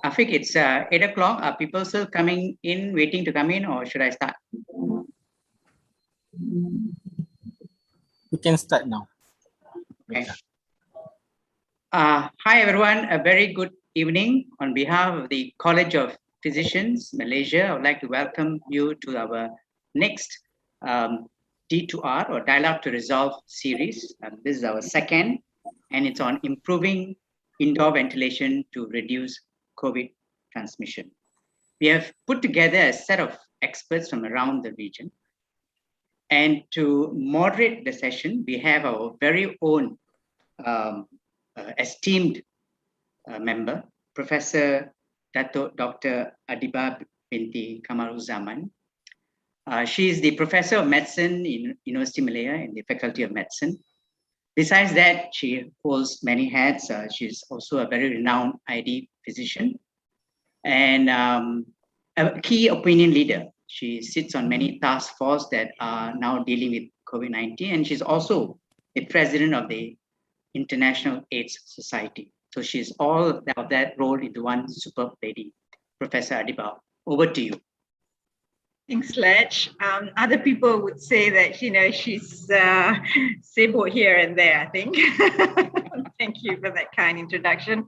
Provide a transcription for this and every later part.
Afiq, it's 8 o'clock. Are people still coming in, waiting to come in, or should I start? We can start now. Okay. Hi, everyone. A very good evening. On behalf of the College of Physicians, Malaysia, I would like to welcome you to our next D2R, or Dialogue to Resolve series. This is our second, and it's on improving indoor ventilation to reduce COVID transmission. We have put together a set of experts from around the region. And to moderate the session, we have our very own esteemed member, Professor Dr. Adiba binti Kamaruzzaman. She is the Professor of Medicine in University of Malaya in the Faculty of Medicine. Besides that, she holds many hats. She's also a very renowned ID physician and a key opinion leader. She sits on many task forces that are now dealing with COVID-19, and she's also the president of the International AIDS Society. So she's all of that rolled into one superb lady. Professor Adiba, over to you. Thanks, Lech. Other people would say that, she's sebo here and there, I think. Thank you for that kind introduction.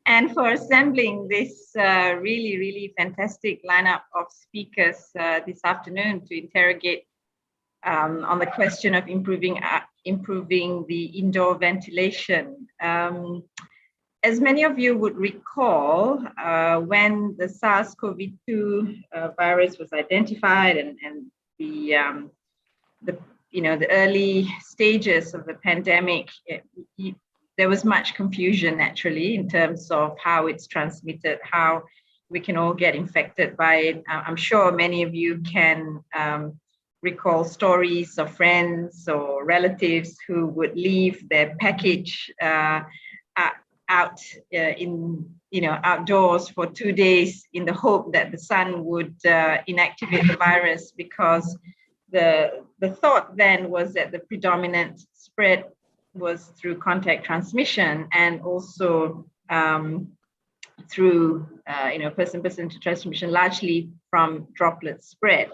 And for assembling this really, really fantastic lineup of speakers this afternoon to interrogate on the question of improving the indoor ventilation. As many of you would recall, when the SARS-CoV-2 virus was identified and the early stages of the pandemic, there was much confusion naturally in terms of how it's transmitted, how we can all get infected by it. I'm sure many of you can recall stories of friends or relatives who would leave their package out outdoors for 2 days in the hope that the sun would inactivate the virus, because the thought then was that the predominant spread was through contact transmission and also through person-person transmission, largely from droplet spread.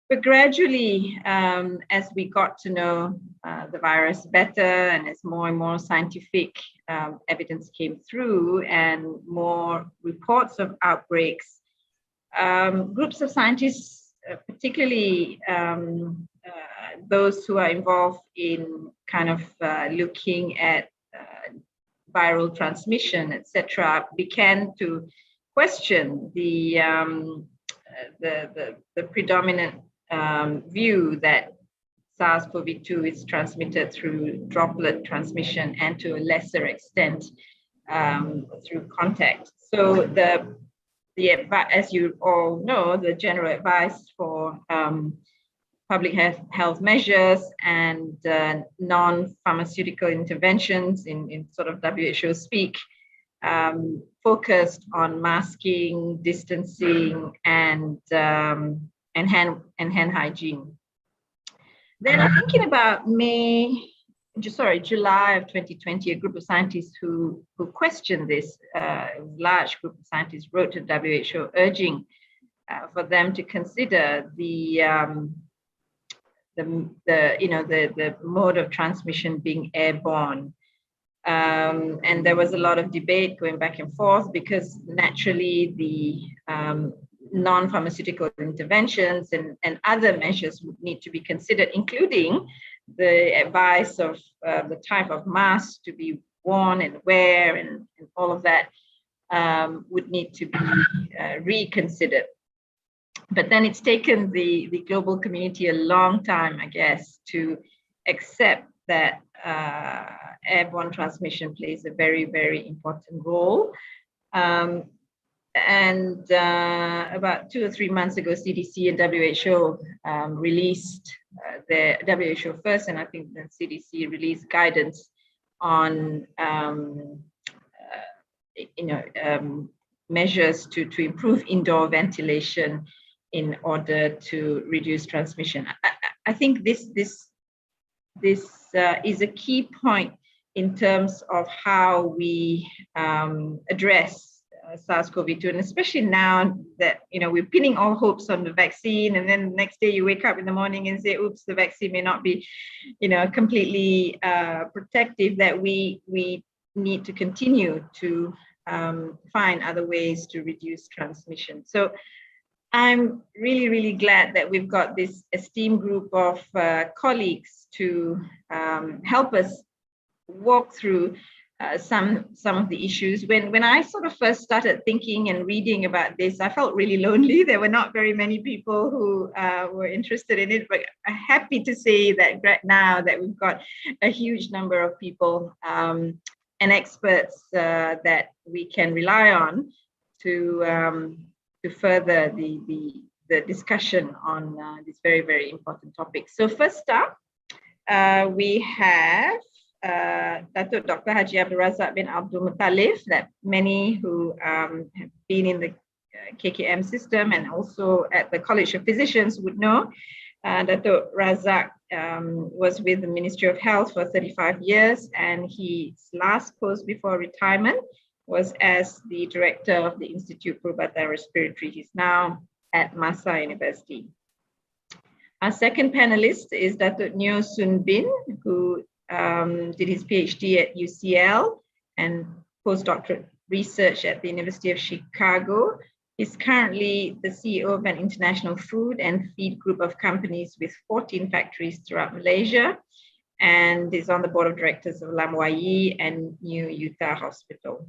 But gradually, as we got to know the virus better and as more and more scientific evidence came through and more reports of outbreaks, groups of scientists, particularly those who are involved in kind of looking at viral transmission, etc., began to question the predominant view that SARS-CoV-2 is transmitted through droplet transmission and to a lesser extent through contact. So as you all know, the general advice for public health measures and non-pharmaceutical interventions in sort of WHO speak focused on masking, distancing, and hand hygiene. Then I think in about July of 2020, a group of scientists who questioned this, large group of scientists wrote to WHO urging for them to consider the mode of transmission being airborne. And there was a lot of debate going back and forth because naturally the non-pharmaceutical interventions and other measures would need to be considered, including the advice of the type of mask to be worn and wear and all of that would need to be reconsidered. But then it's taken the global community a long time, I guess, to accept that airborne transmission plays a very, very important role. And about 2 or 3 months ago, CDC and WHO released the WHO first, and I think the CDC released guidance on measures to improve indoor ventilation in order to reduce transmission. I think this this is a key point in terms of how we address SARS-CoV-2, and especially now that we're pinning all hopes on the vaccine, and then the next day you wake up in the morning and say, "Oops, the vaccine may not be, completely protective." That we need to continue to find other ways to reduce transmission. So I'm really, really glad that we've got this esteemed group of colleagues to help us walk through some of the issues. When I sort of first started thinking and reading about this, I felt really lonely. There were not very many people who were interested in it, but I'm happy to say that right now that we've got a huge number of people and experts that we can rely on to further the discussion on this very, very important topic. So first up, we have Datuk Dr. Haji Abdul Razak bin Abdul Muttalib, that many who have been in the KKM system and also at the College of Physicians would know. Datuk Razak was with the Ministry of Health for 35 years, and his last post before retirement was as the director of the Institute for Perubatan Respiratory. He's now at Masa University. Our second panelist is Datuk Neo Soon Bin, who did his PhD at UCL and postdoctorate research at the University of Chicago. He's currently the CEO of an international food and feed group of companies with 14 factories throughout Malaysia, and is on the board of directors of Lam Wai and New Utah Hospital.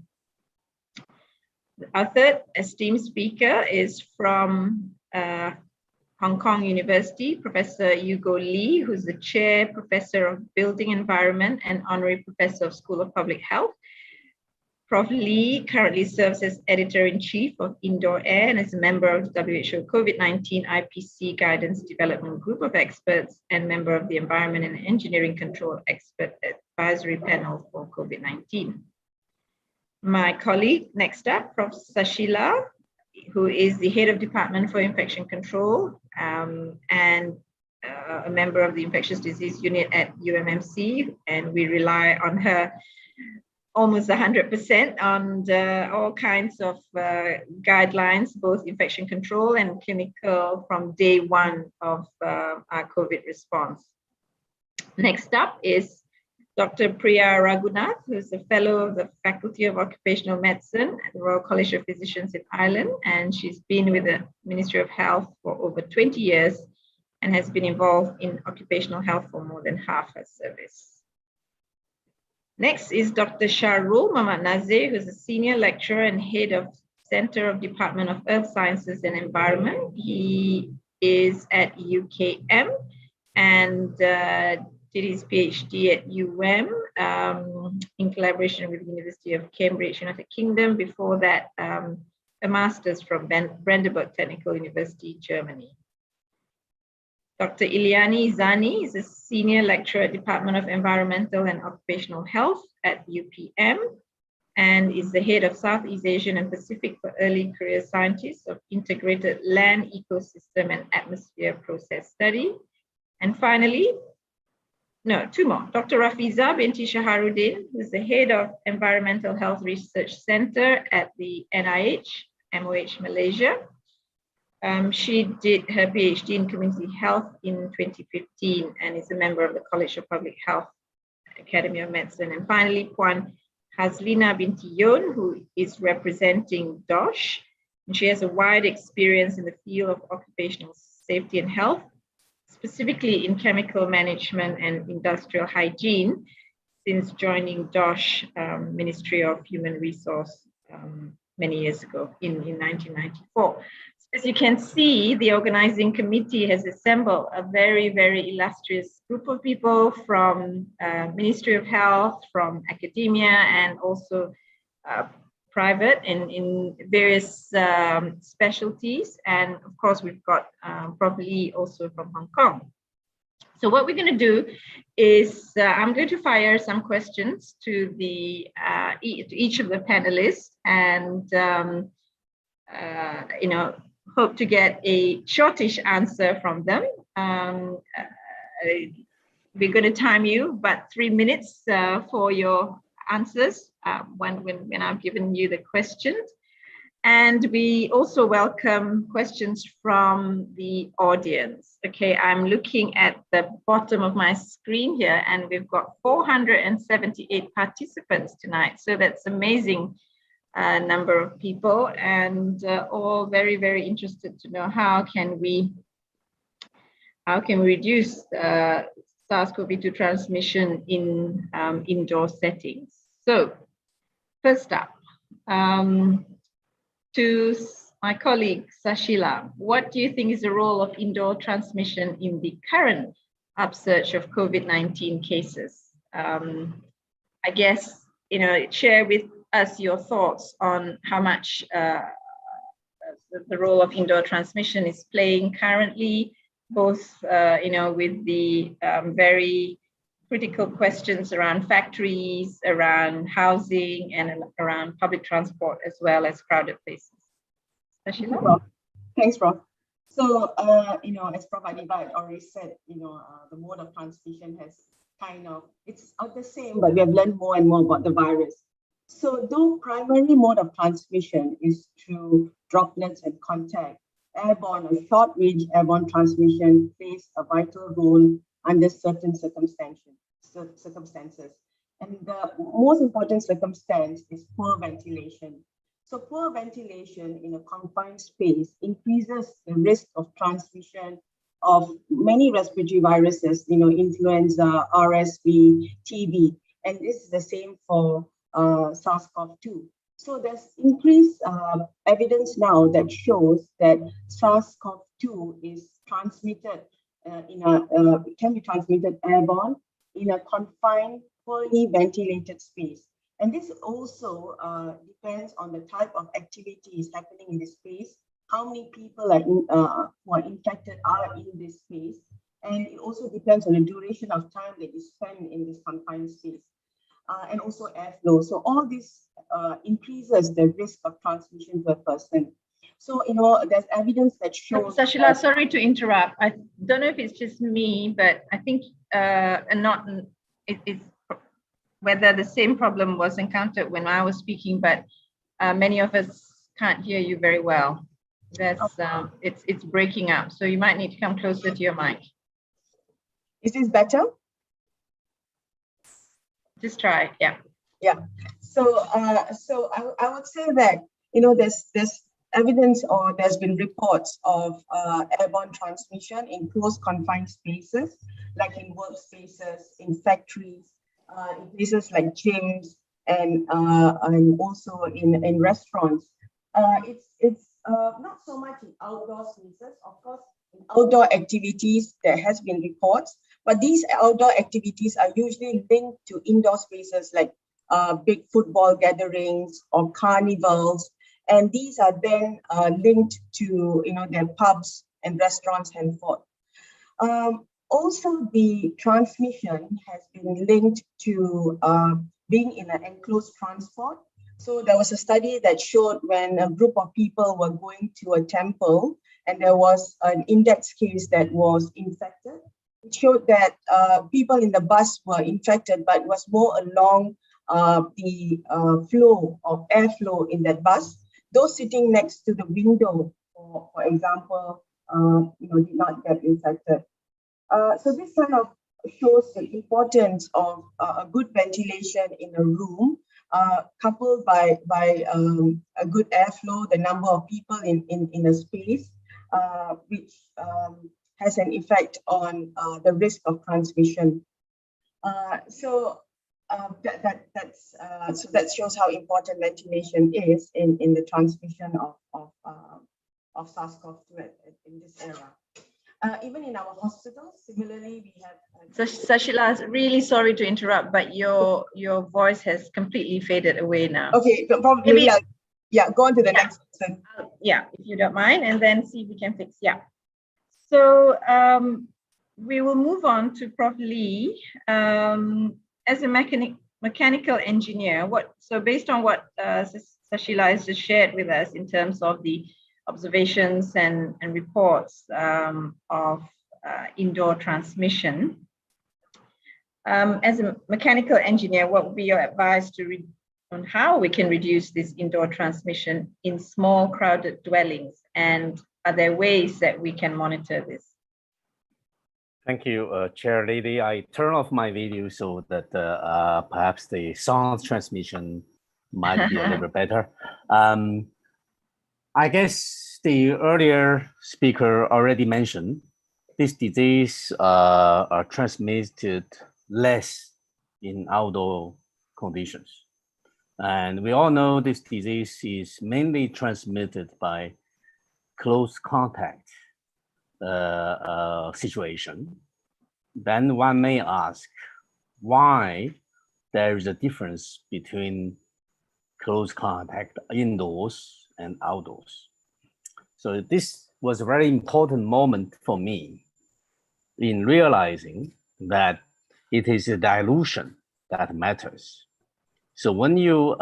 Our third esteemed speaker is from Hong Kong University, Professor Uvgi Lee, who's the Chair Professor of Building Environment and Honorary Professor of School of Public Health. Prof. Lee currently serves as Editor-in-Chief of Indoor Air and is a member of the WHO COVID-19 IPC Guidance Development Group of Experts and member of the Environment and Engineering Control Expert Advisory Panel for COVID-19. My colleague, next up, Prof. Sashila, who is the head of Department for Infection Control and a member of the Infectious Disease Unit at UMMC, and we rely on her almost 100% on all kinds of guidelines, both infection control and clinical, from day one of our COVID response. Next up is Dr. Priya Raghunath, who is a fellow of the Faculty of Occupational Medicine at the Royal College of Physicians in Ireland, and she's been with the Ministry of Health for over 20 years and has been involved in occupational health for more than half her service. Next is Dr. Sharul Muhammad Nazir, who is a senior lecturer and head of Center of Department of Earth Sciences and Environment. He is at UKM and did his PhD at in collaboration with the University of Cambridge, United Kingdom. Before that, a master's from Brandenburg Technical University, Germany. Dr. Ilyani Zani is a senior lecturer at Department of Environmental and Occupational Health at UPM and is the head of Southeast Asian and Pacific for Early Career Scientists of Integrated Land Ecosystem and Atmosphere Process Study. And finally, two more. Dr. Rafiza binti Shaharuddin, who is the head of Environmental Health Research Center at the NIH, MOH Malaysia. She did her PhD in Community Health in 2015 and is a member of the College of Public Health, Academy of Medicine. And finally, Puan Hazlina binti Yon, who is representing DOSH. And she has a wide experience in the field of occupational safety and health, specifically in chemical management and industrial hygiene, since joining DOSH, Ministry of Human Resource, many years ago in 1994. As you can see, the organizing committee has assembled a very, very illustrious group of people from Ministry of Health, from academia, and also private in various specialties. And of course, we've got probably also from Hong Kong. So what we're going to do is I'm going to fire some questions to each of the panelists, and hope to get a shortish answer from them. we're going to time you, but 3 minutes for your answers when I've given you the questions. And we also welcome questions from the audience. Okay, I'm looking at the bottom of my screen here, and we've got 478 participants tonight. So that's amazing number of people, and all very, very interested to know how can we reduce SARS-CoV-2 transmission in indoor settings. So first up, to my colleague Sashila, what do you think is the role of indoor transmission in the current upsurge of COVID-19 cases? I guess, share with us your thoughts on how much the role of indoor transmission is playing currently, both with the very critical questions around factories, around housing, and around public transport, as well as crowded places. Sashila? Thanks, Prof. So, as Prof. Adiba had already said, the mode of transmission has it's the same, but we have learned more and more about the virus. So, though primary mode of transmission is through droplets and contact, airborne or short-range airborne transmission plays a vital role under certain circumstances. And the most important circumstance is poor ventilation. So poor ventilation in a confined space increases the risk of transmission of many respiratory viruses, influenza, RSV, TB, and this is the same for SARS-CoV-2. So there's increased evidence now that shows that SARS-CoV-2 is transmitted can be transmitted airborne in a confined, poorly ventilated space. And this also depends on the type of activities happening in this space, how many people who are infected are in this space, and it also depends on the duration of time that you spend in this confined space, and also airflow. So all this increases the risk of transmission per person. So, there's evidence that shows... Sashila, sorry to interrupt. I don't know if it's just me, but I think it's whether the same problem was encountered when I was speaking, but many of us can't hear you very well. It's breaking up, so you might need to come closer to your mic. Is this better? Just try, yeah. Yeah. So I would say that there's evidence, or there's been reports of airborne transmission in close confined spaces, like in workspaces, in factories, in places like gyms, and also in restaurants. It's not so much in outdoor spaces. Of course, in outdoor activities, there has been reports, but these outdoor activities are usually linked to indoor spaces like big football gatherings or carnivals. And these are then linked to their pubs and restaurants and forth. Also, the transmission has been linked to being in an enclosed transport. So there was a study that showed when a group of people were going to a temple and there was an index case that was infected, it showed that people in the bus were infected, but it was more along the flow of airflow in that bus. Those sitting next to the window, for example, did not get infected. So this kind of shows the importance of a good ventilation in a room, coupled by a good airflow, the number of people in a space, which has an effect on the risk of transmission. So that shows how important ventilation is in the transmission of SARS-CoV-2 in this era. Even in our hospitals, similarly, we have... Sashila, really sorry to interrupt, but your voice has completely faded away now. Okay, probably, go on to the next person. Yeah, if you don't mind, and then see if we can fix, So we will move on to Prof. Lee. As a mechanical engineer, based on what Sashila has just shared with us in terms of the observations and reports of indoor transmission, As a mechanical engineer, what would be your advice on how we can reduce this indoor transmission in small crowded dwellings? And are there ways that we can monitor this? Thank you, Chair Lady. I turn off my video so that perhaps the sound transmission might be a little bit better. I guess the earlier speaker already mentioned this disease are transmitted less in outdoor conditions. And we all know this disease is mainly transmitted by close contact situation. Then one may ask why there is a difference between close contact indoors and outdoors. So this was a very important moment for me in realizing that it is a dilution that matters. So when you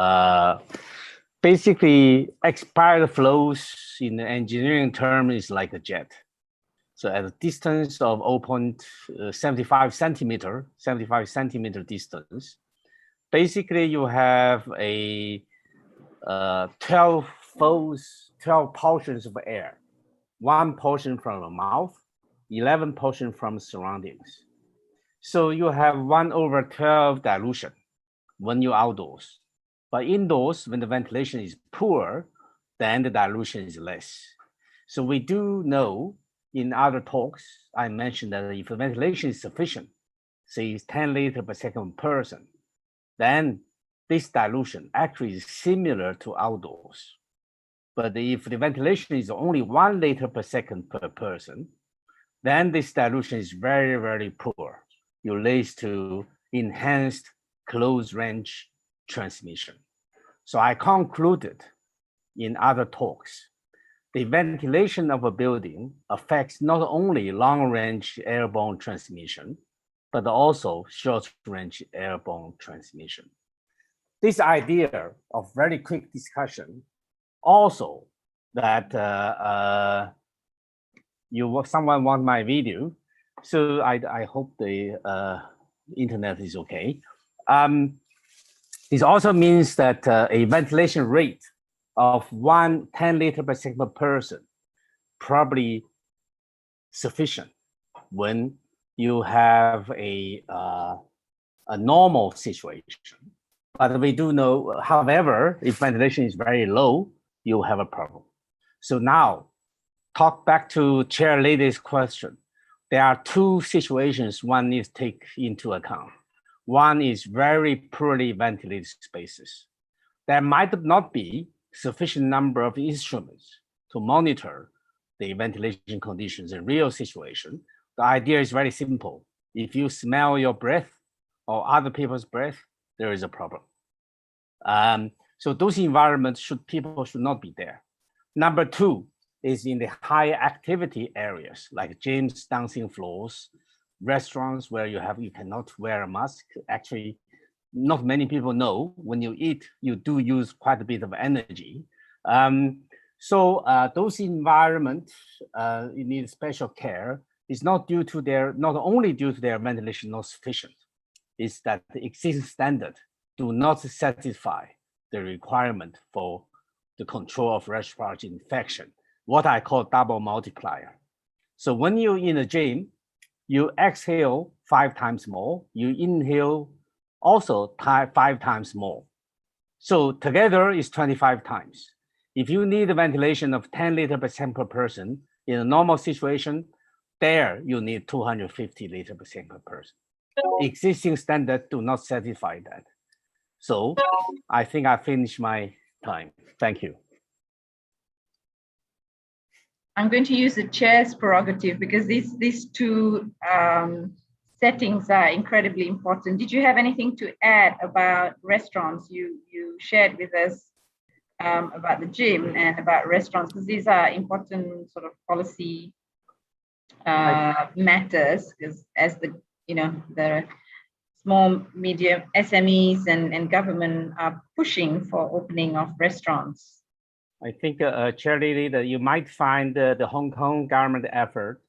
basically expired flows in the engineering term is like a jet. So at a distance of 0.75 centimeter distance, basically you have a 12 portions of air, 1 portion from the mouth, 11 portions from surroundings. So you have 1/12 dilution when you're outdoors. But indoors, when the ventilation is poor, then the dilution is less. So we do know in other talks, I mentioned that if the ventilation is sufficient, say it's 10 liters per second per person, then this dilution actually is similar to outdoors. But if the ventilation is only 1 liter per second per person, then this dilution is very, very poor. It leads to enhanced close range transmission. So I concluded in other talks, the ventilation of a building affects not only long-range airborne transmission, but also short-range airborne transmission. This idea of very quick discussion also that someone want my video, so I hope the internet is okay. This also means that a ventilation rate of 10 liters per second per person probably sufficient when you have a normal situation. But we do know, however, if ventilation is very low, you have a problem. So now, talk back to Chair Lady's question. There are two situations one needs to take into account. One is very poorly ventilated spaces. There might not be sufficient number of instruments to monitor the ventilation conditions in real situation. The idea is very simple. If you smell your breath or other people's breath, there is a problem. So those environments people should not be there. Number two is in the high activity areas like gyms, dancing floors, restaurants where you cannot wear a mask. Actually, not many people know when you eat, you do use quite a bit of energy. So those environments you need special care. It's not only due to their ventilation not sufficient, it's that the existing standard do not satisfy the requirement for the control of respiratory infection, what I call double multiplier. So when you're in a gym, you exhale 5 times more, you inhale also 5 times more. So together is 25 times. If you need a ventilation of 10 liters per second per person, in a normal situation, there you need 250 liters per second per person. Existing standards do not satisfy that. So I think I finished my time. Thank you. I'm going to use the chair's prerogative because these two settings are incredibly important. Did you have anything to add about restaurants? You shared with us about the gym and about restaurants, because these are important sort of policy matters, because as the small, medium SMEs and government are pushing for opening of restaurants. I think, Chair Lady, that you might find the Hong Kong government effort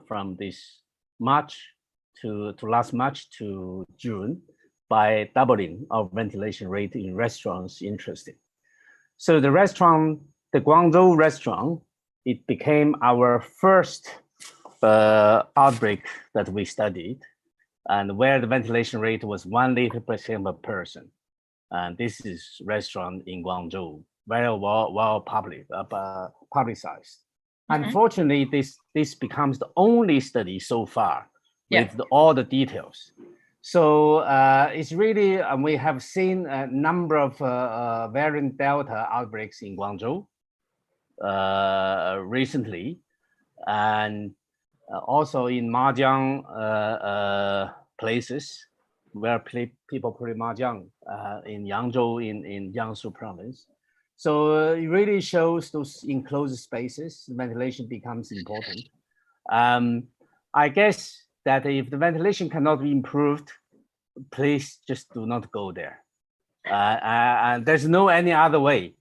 from this March to last March to June by doubling our ventilation rate in restaurants interested. So the Guangzhou restaurant, it became our first outbreak that we studied, and where the ventilation rate was 1 liter per second per person. And this is restaurant in Guangzhou, very well publicized. Unfortunately, this becomes the only study so far with all the details. So it's really, we have seen a number of variant Delta outbreaks in Guangzhou recently, and also in Mahjong places where people play Mahjong in Yangzhou in Jiangsu province. So it really shows those enclosed spaces, ventilation becomes important. I guess that if the ventilation cannot be improved, please just do not go there. And there's no any other way,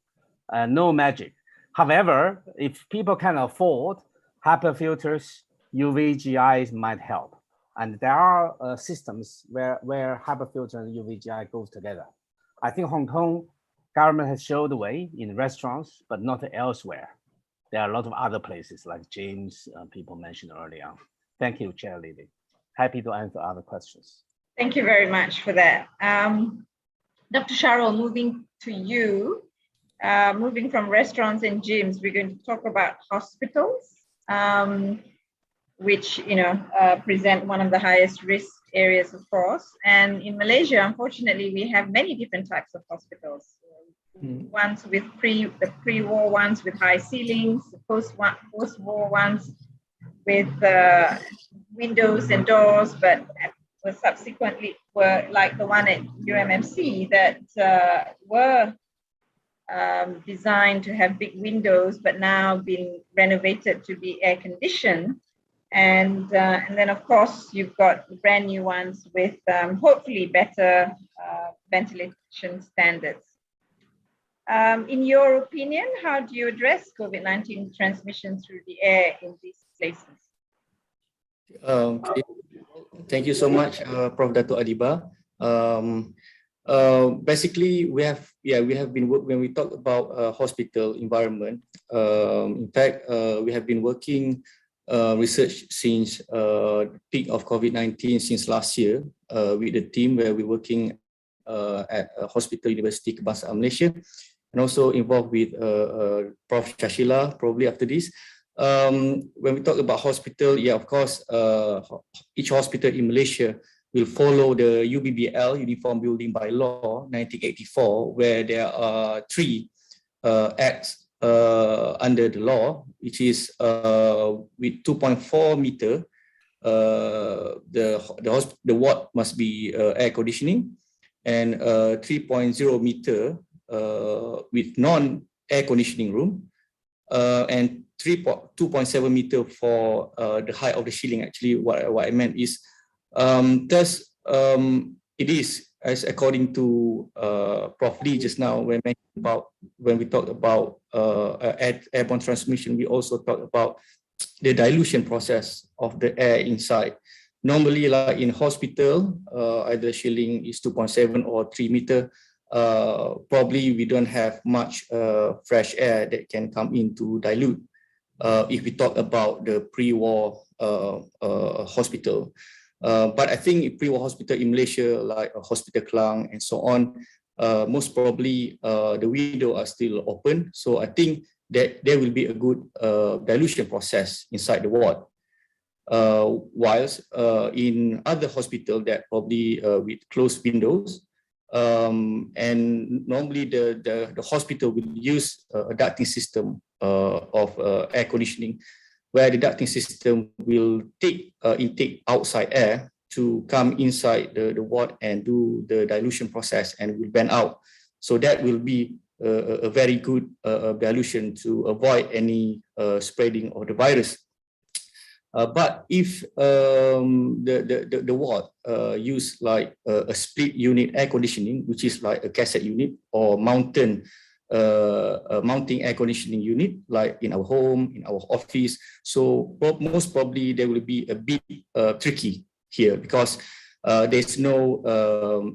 no magic. However, if people can afford HEPA filters, UVGIs might help. And there are systems where HEPA filter and UVGI goes together. I think Hong Kong government has showed the way in restaurants, but not elsewhere. There are a lot of other places like James, people mentioned earlier on. Thank you, Chair Lily. Happy to answer other questions. Thank you very much for that. Dr. Sharul, moving to you, moving from restaurants and gyms, we're going to talk about hospitals, which present one of the highest risk areas, of course. And in Malaysia, unfortunately, we have many different types of hospitals. Ones with the pre-war ones with high ceilings, the post-war ones with windows and doors, but subsequently were like the one at UMMC that were designed to have big windows, but now been renovated to be air conditioned. And then, of course, you've got brand new ones with hopefully better ventilation standards. In your opinion, how do you address COVID-19 transmission through the air in these places? Okay. Thank you so much, Prof. Dato' Adiba. Basically, we have been when we talk about hospital environment. In fact, we have been working research since peak of COVID-19 since last year with the team where we're working at Hospital University Kebangsaan Malaysia, and also involved with Prof. Shashila probably after this. When we talk about hospital, of course, each hospital in Malaysia will follow the UBBL, Uniform Building by Law 1984, where there are 3 acts under the law, which is with 2.4 meter, the ward must be air conditioning, and 3.0 meter with non-air conditioning room, and 2.7 meter for the height of the ceiling. Actually, what I meant is, thus it is, as according to Prof. Lee just now, when we talk about airborne transmission, we also talk about the dilution process of the air inside. Normally, like in hospital, either ceiling is 2.7 or 3 meter. Probably we don't have much fresh air that can come in to dilute. If we talk about the pre-war hospital. But I think pre-war hospital in Malaysia, like Hospital Klang and so on, most probably the windows are still open. So I think that there will be a good dilution process inside the ward. Whilst in other hospitals that probably with closed windows, and normally the hospital will use a ducting system of air conditioning, where the ducting system will take intake outside air to come inside the ward and do the dilution process, and will vent out. So that will be a very good dilution to avoid any spreading of the virus. But if the ward use like a split unit air conditioning, which is like a cassette unit or mounting air conditioning unit, like in our home, in our office, so most probably there will be a bit tricky here, because there's no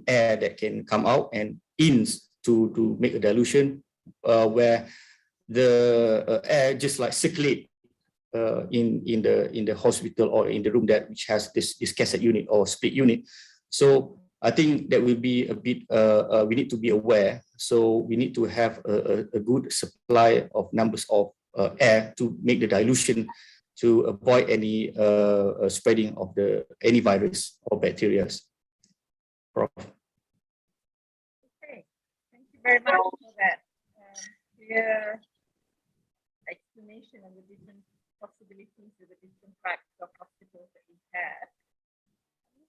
air that can come out and in to make a dilution, where the air just like circulate in the hospital or in the room which has this cassette unit or split unit. So I think that will be a bit, we need to be aware. So we need to have a good supply of numbers of air to make the dilution, to avoid any spreading of any virus or bacteria. Prof. Okay, thank you very much for that clear explanation of the different possibilities of the different types of hospitals that we have.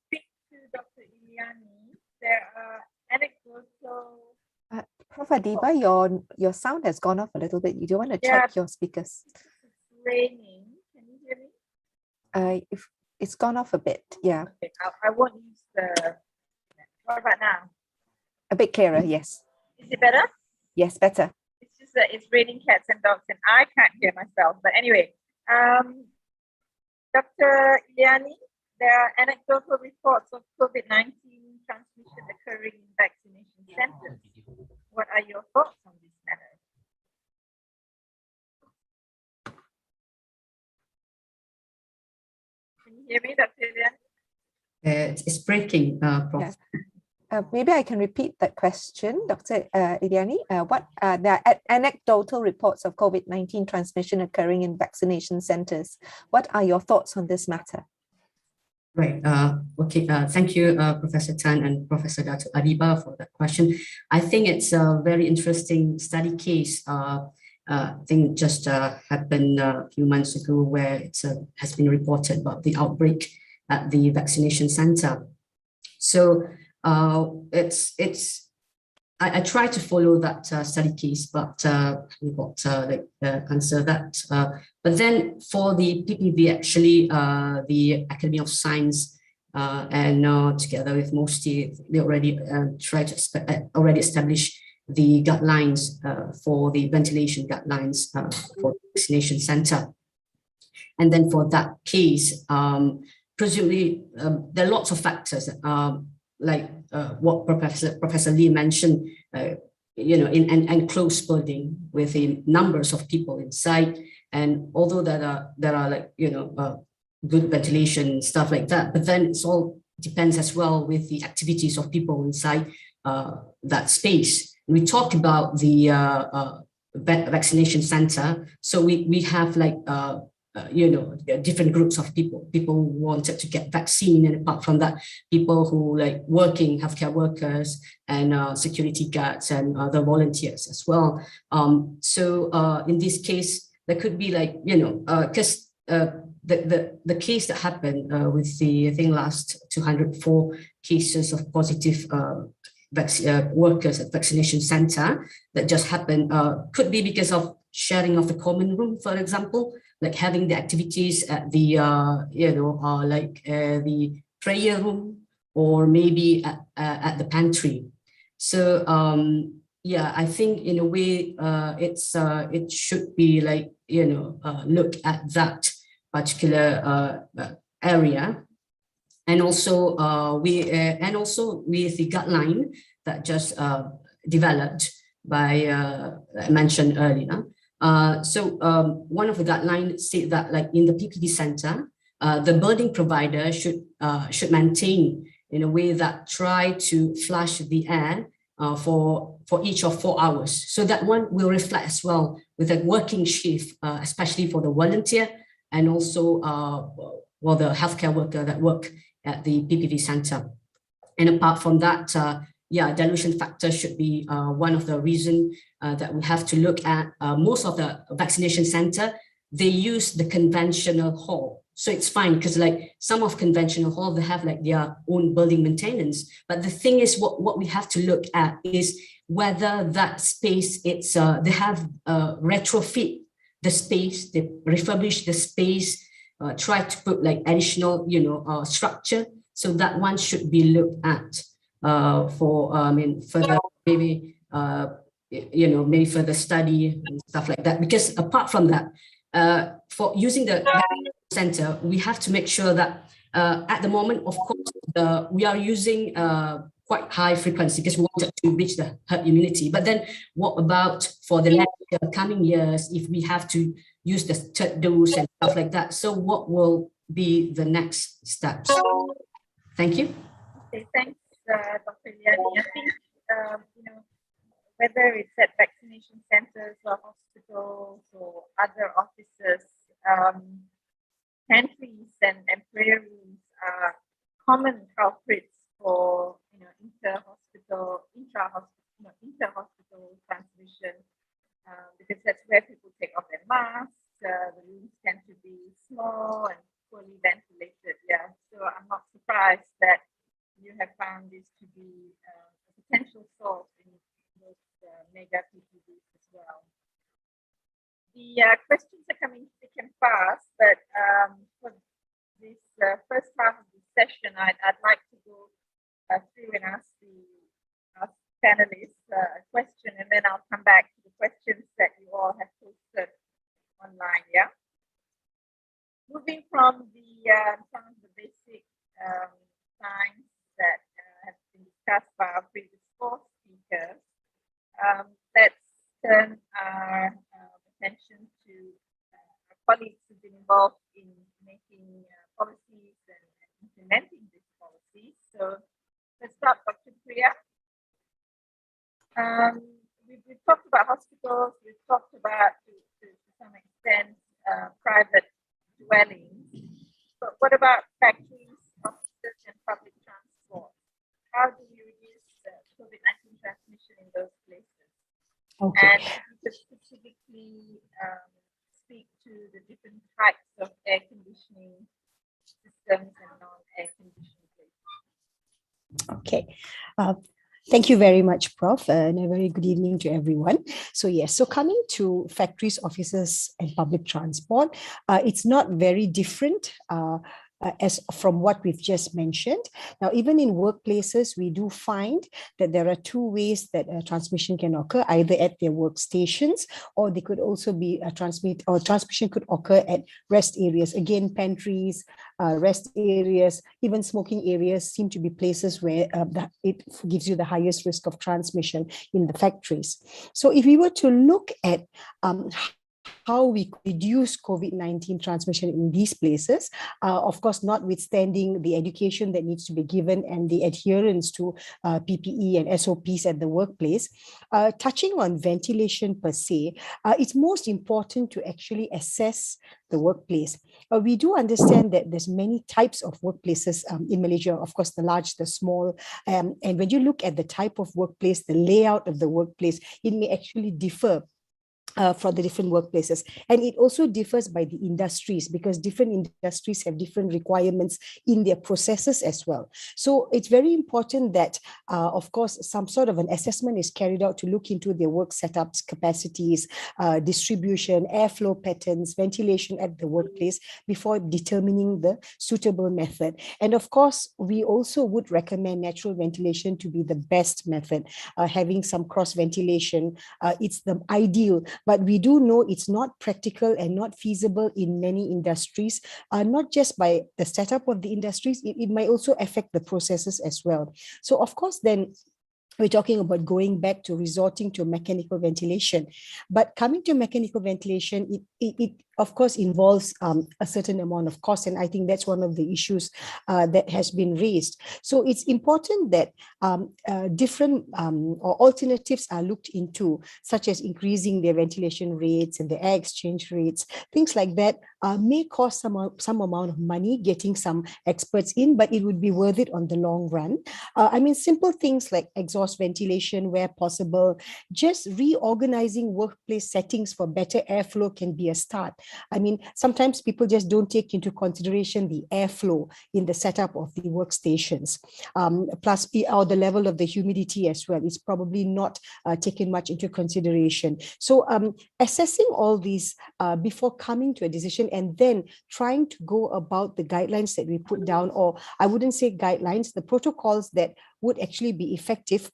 Speak to Dr. Iliani. There are anecdotal. Prof. Adiba, your sound has gone off a little bit. You don't want to check your speakers. It's raining. Can you hear me? If it's gone off a bit, yeah. Okay, I won't use the. What about now? A bit clearer, yes. Is it better? Yes, better. It's just that it's raining cats and dogs, and I can't hear myself. But anyway, Dr. Iliani, there are anecdotal reports of COVID-19 transmission occurring in vaccination centers. What are your thoughts on this matter? Can you hear me, Dr. Iliani? It's breaking, Prof. Yeah. Maybe I can repeat that question, Dr. Iliani. There are anecdotal reports of COVID-19 transmission occurring in vaccination centers. What are your thoughts on this matter? Right. Okay. Thank you, Professor Tan and Professor Dato' Adiba, for that question. I think it's a very interesting study case. I think just happened a few months ago, where it has been reported about the outbreak at the vaccination center. So I tried to follow that study case, but we got answer that. But then for the PPV, actually, the Academy of Science and together with MOSTI, they already tried to already establish the guidelines for the ventilation guidelines for the vaccination center. And then for that case, presumably there are lots of factors. Like what Professor Lee mentioned, in an enclosed building with the numbers of people inside, and although there are like good ventilation and stuff like that, but then it's all depends as well with the activities of people inside that space. We talked about the vaccination center, so we have like different groups of people who wanted to get vaccine, and apart from that, people who like working healthcare workers and security guards and other volunteers as well. So in this case, there could be like because the case that happened with the I think last 204 cases of positive workers at vaccination center that just happened could be because of sharing of the common room, for example, like having the activities at the the prayer room, or maybe at the pantry. So yeah, I think in a way it should be like look at that particular area, and also with the guideline that just developed by I mentioned earlier. So one of the guidelines say that like in the PPD center, the building provider should maintain in a way that try to flush the air for each of 4 hours. So that one will reflect as well with a working shift, especially for the volunteer and also for the healthcare worker that work at the PPD center. And apart from that, yeah, dilution factor should be one of the reasons that we have to look at. Most of the vaccination center, they use the conventional hall. So it's fine because like some of conventional hall, they have like their own building maintenance. But the thing is what we have to look at is whether that space, it's they have retrofit the space, they refurbish the space, try to put like additional, structure. So that one should be looked at for, further, maybe, maybe further study and stuff like that. Because apart from that, for using the center, we have to make sure that At the moment, of course, we are using quite high frequency because we wanted to reach the herd immunity. But then what about for the next coming years if we have to use the third dose and stuff like that? So what will be the next steps? Thank you. Okay, thanks, Dr. Liani. I think, whether it's at vaccination centers or hospitals or other offices, pantries and prayer rooms are common culprits for intra-hospital transmission, because that's where people take off their masks. The rooms tend to be small and poorly ventilated. Yeah, so I'm not surprised that you have found this to be a potential source in those mega PPDs as well. The questions are coming thick and fast, but for this first half of the session, I'd like to go through and ask the panelists a question, and then I'll come back to the questions that you all have posted online. Yeah. Moving from some of the basic signs that have been discussed by our previous four speakers, let's turn our attention to our colleagues who've been involved in making policies and implementing these policies. So let's start, Dr. Priya. We've talked about hospitals, we've talked about, to some extent, private dwellings. But what about factories, offices, and public transport? How do we reduce COVID-19 transmission in those places? Okay. And you could specifically speak to the different types of air conditioning systems and non-air conditioning places. Okay. Thank you very much, Prof, and a very good evening to everyone. So yes, so coming to factories, offices, and public transport, it's not very different as from what we've just mentioned. Now, even in workplaces, we do find that there are two ways that transmission can occur, either at their workstations, or they could also be transmission could occur at rest areas. Again, pantries, rest areas, even smoking areas seem to be places where it gives you the highest risk of transmission in the factories. So if we were to look at how we reduce COVID-19 transmission in these places, of course, notwithstanding the education that needs to be given and the adherence to PPE and SOPs at the workplace, touching on ventilation per se, it's most important to actually assess the workplace. We do understand that there's many types of workplaces in Malaysia, of course, the large, the small, and when you look at the type of workplace, the layout of the workplace, it may actually differ for the different workplaces. And it also differs by the industries, because different industries have different requirements in their processes as well. So it's very important that, of course, some sort of an assessment is carried out to look into their work setups, capacities, distribution, airflow patterns, ventilation at the workplace before determining the suitable method. And of course, we also would recommend natural ventilation to be the best method. Having some cross ventilation, it's the ideal. But we do know it's not practical and not feasible in many industries, not just by the setup of the industries, it might also affect the processes as well. So of course, then we're talking about going back to resorting to mechanical ventilation. But coming to mechanical ventilation, it of course involves a certain amount of cost. And I think that's one of the issues that has been raised. So it's important that different or alternatives are looked into, such as increasing their ventilation rates and the air exchange rates. Things like that may cost some amount of money, getting some experts in, but it would be worth it on the long run. I mean, simple things like exhaust ventilation where possible, just reorganizing workplace settings for better airflow can be a start. I mean, sometimes people just don't take into consideration the airflow in the setup of the workstations, plus or the level of the humidity as well. It's probably not taken much into consideration. So assessing all these before coming to a decision, and then trying to go about the guidelines that we put down, or I wouldn't say guidelines, the protocols that would actually be effective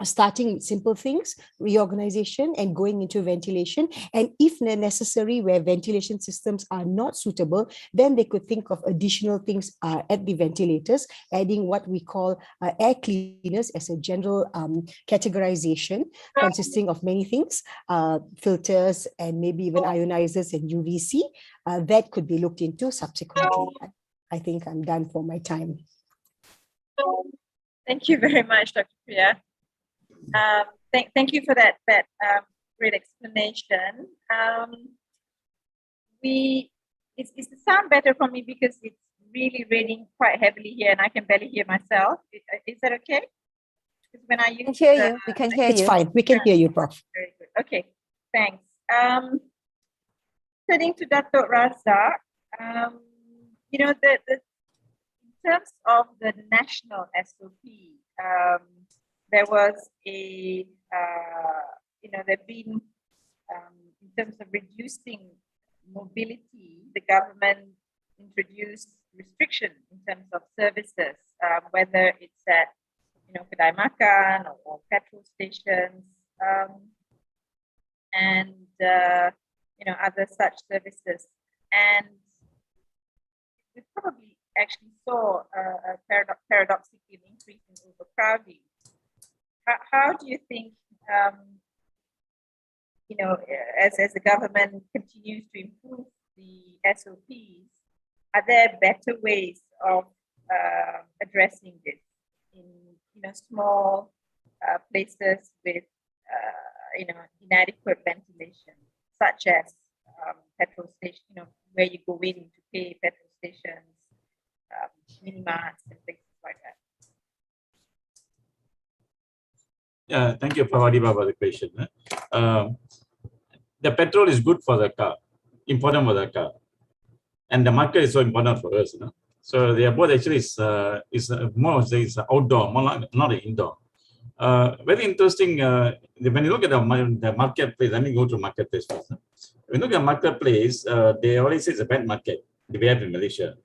starting with simple things, reorganization, and going into ventilation. And if necessary, where ventilation systems are not suitable, then they could think of additional things at the ventilators, adding what we call air cleaners as a general categorization consisting of many things, filters, and maybe even ionizers and UVC. That could be looked into subsequently. I think I'm done for my time. Thank you very much, Dr. Priya. Thank you for that great explanation. Is the sound better for me because it's really raining quite heavily here and I can barely hear myself? Is that okay? Because when I use We can hear you. We can hear you. It's fine. We can hear you, Prof. Very good. Okay, thanks. Turning to Dato' Razak, you know, in terms of the national SOP, there was a, you know, there've been, in terms of reducing mobility, the government introduced restrictions in terms of services, whether it's at, you know, kedai makan or petrol stations, and, you know, other such services. And we probably actually saw a paradoxically increase in overcrowding. How do you think, you know, as the government continues to improve the SOPs, are there better ways of addressing this in, you know, small places with, you know, inadequate ventilation, such as petrol station, you know, where you go in to pay petrol stations, mini-marts and things like that? Yeah, thank you, Pravadiba, for the question. The petrol is good for the car, important for the car, and the market is so important for us. You know? So they are both actually is more it's outdoor, more not indoor. Very interesting. When you look at the marketplace, let me go to marketplace first. When you look at marketplace, they always say it's a bad market. We have in Malaysia.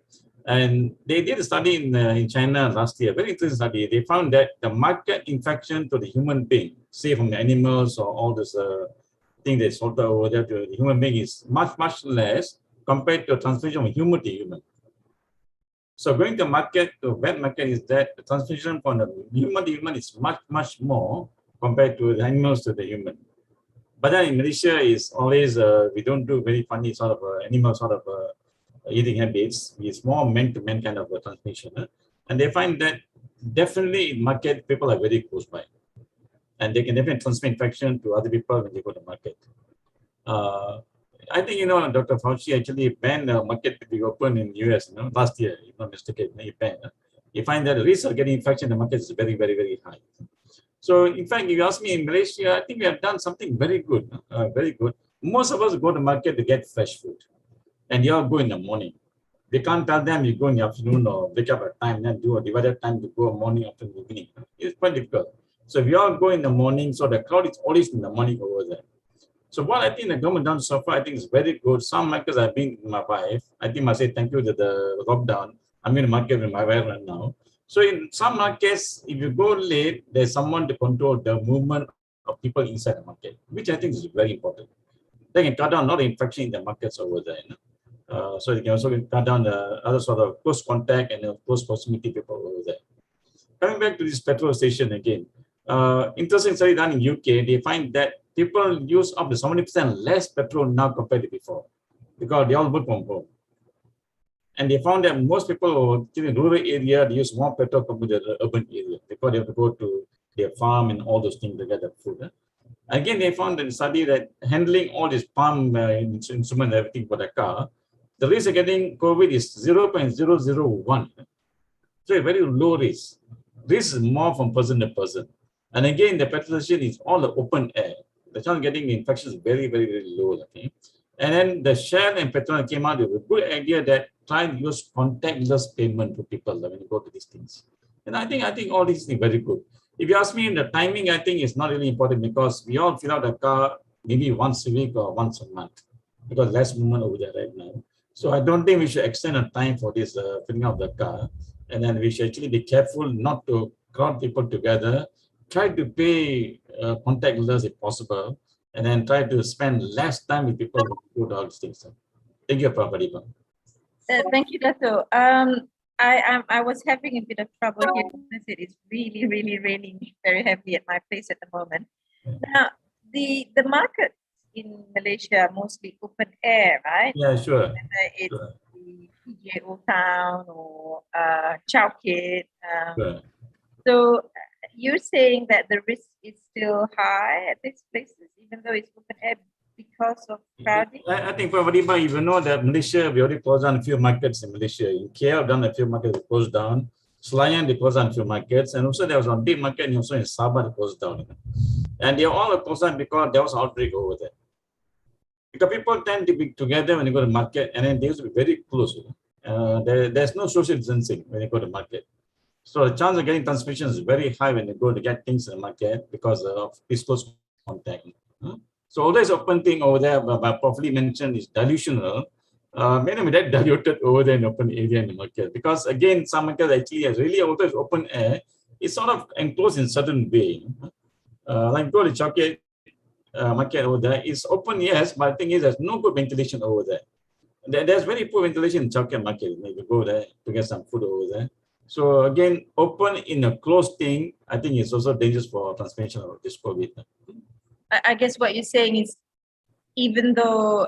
And they did a study in China last year, very interesting study. They found that the market infection to the human being, say from the animals or all this thing they sold over there to the human being is much, much less compared to transmission from human to human. So going to market, to wet market is that the transmission from the human to human is much, much more compared to the animals to the human. But then in Malaysia is always, we don't do very funny sort of animal sort of eating habits. It's more man-to-man kind of a transmission. And they find that definitely in market, people are very close by. And they can definitely transmit infection to other people when they go to market. I think, you know, Dr. Fauci actually banned the market to be open in the US, you know, last year, if not mistaken, he banned. You find that the risk of getting infection in the market is very, very, very high. So in fact, if you ask me in Malaysia, I think we have done something very good, very good. Most of us go to market to get fresh food. And you all go in the morning. They can't tell them you go in the afternoon or wake up at time and do a divided time to go morning, afternoon, evening. It's quite difficult. So if you all go in the morning, so the crowd is always in the morning over there. So what I think the government done so far, I think is very good. Some markets I've been with my wife. I think I must say thank you to the lockdown. I'm in the market with my wife right now. So in some markets, if you go late, there's someone to control the movement of people inside the market, which I think is very important. They can cut down a lot of infection in the markets over there. You know? So you can also cut down the other sort of close contact and close proximity people over there. Coming back to this petrol station again, interesting study done in UK, they find that people use up to 70% less petrol now compared to before because they all work from home. And they found that most people in the rural area, they use more petrol compared to the urban area because they have to go to their farm and all those things to get the food. Again, they found in the study that handling all this palm instruments and everything for the car, the risk of getting COVID is 0.001. So a very low risk. This is more from person to person. And again, the petrol station is all the open air. The chance of getting infection is very, very, very low. Okay? And then the Shell and Petronas came out with a good idea that try to use contactless payment to people when you go to these things. And I think all these things are very good. If you ask me, the timing, I think is not really important because we all fill out the car maybe once a week or once a month because less movement over there right now. So I don't think we should extend the time for this filling out the car. And then we should actually be careful not to crowd people together try to pay contactless if possible, and then try to spend less time with people who do all these things. Thank you, Prof. Adiba. Thank you, Dato. I was having a bit of trouble here because it is really raining very heavily at my place at the moment. Now, the market in Malaysia are mostly open air, right? Yeah, sure. Whether it's Sure. the PJ Old Town or Chowkit. Sure. So you're saying that the risk is still high at these places, even though it's open air, because of crowding? I think, Prof. Adiba, if you know that Malaysia, we already closed down a few markets in Malaysia. In KL, done a few markets closed down. Selayang, they closed down a few markets. And also there was one big market and also in Sabah, they closed down. And they all closed down because there was outbreak over there. Because people tend to be together when they go to market, and then they used to be very close. There's no social distancing when you go to market. So the chance of getting transmission is very high when you go to get things in the market because of this close contact. So all this open thing over there, but properly mentioned, is dilutional. Maybe that diluted over there in open area in the market, because again, some markets actually has really always open air. It's sort of enclosed in certain way. Like go to Chowkit market over there, it's open, yes, but the thing is there's no good ventilation over there. There's very poor ventilation in Chowkit market. If you go there to get some food over there. So again, open in a closed thing, I think it's also dangerous for transmission of this COVID. I guess what you're saying is, even though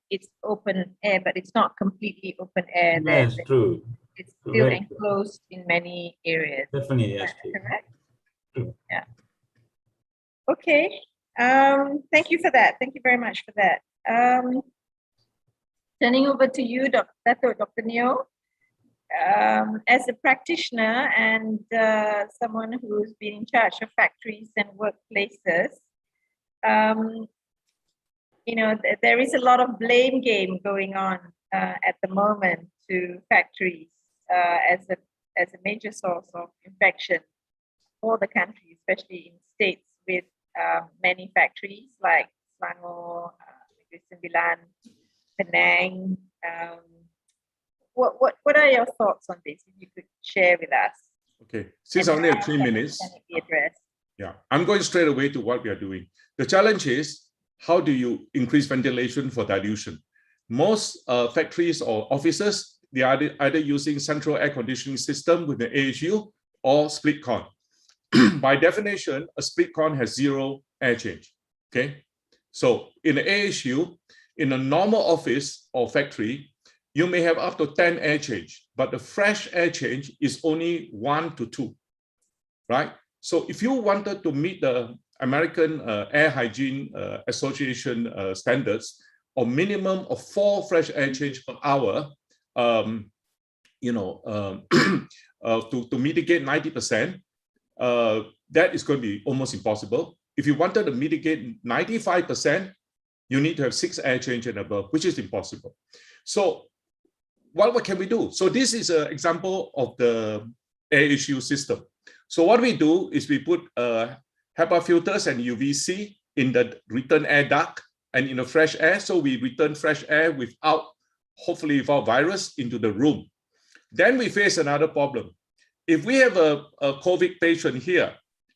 it's open air, but it's not completely open air. Yes, true. It's still enclosed in many areas. Definitely, yes. Correct? True. Yeah. Okay. Thank you for that. Thank you very much for that. Turning over to you, Dr. Neo. As a practitioner and someone who's been in charge of factories and workplaces, you know, there is a lot of blame game going on at the moment to factories as a major source of infection for the country, especially in states with many factories like Selangor, Negeri Sembilan, Penang. What are your thoughts on this? If you could share with us. Okay, since I only have 3 minutes, can it be addressed? yeah, I'm going straight away to what we are doing. The challenge is, how do you increase ventilation for dilution? Most factories or offices, they are either using central air conditioning system with an AHU or split con. By definition, a split con has 0 air change. Okay, so in the AHU, in a normal office or factory, you may have up to 10 air change, but the fresh air change is only 1 to 2, right? So if you wanted to meet the American Air Hygiene Association standards, or minimum of 4 fresh air change per hour, you know, to mitigate 90%, that is going to be almost impossible. If you wanted to mitigate 95%, you need to have 6 air change and above, which is impossible. So what can we do? So this is an example of the air issue system. So what we do is we put HEPA filters and UVC in the return air duct and in the fresh air. So we return fresh air without, hopefully without virus, into the room. Then we face another problem. If we have a COVID patient here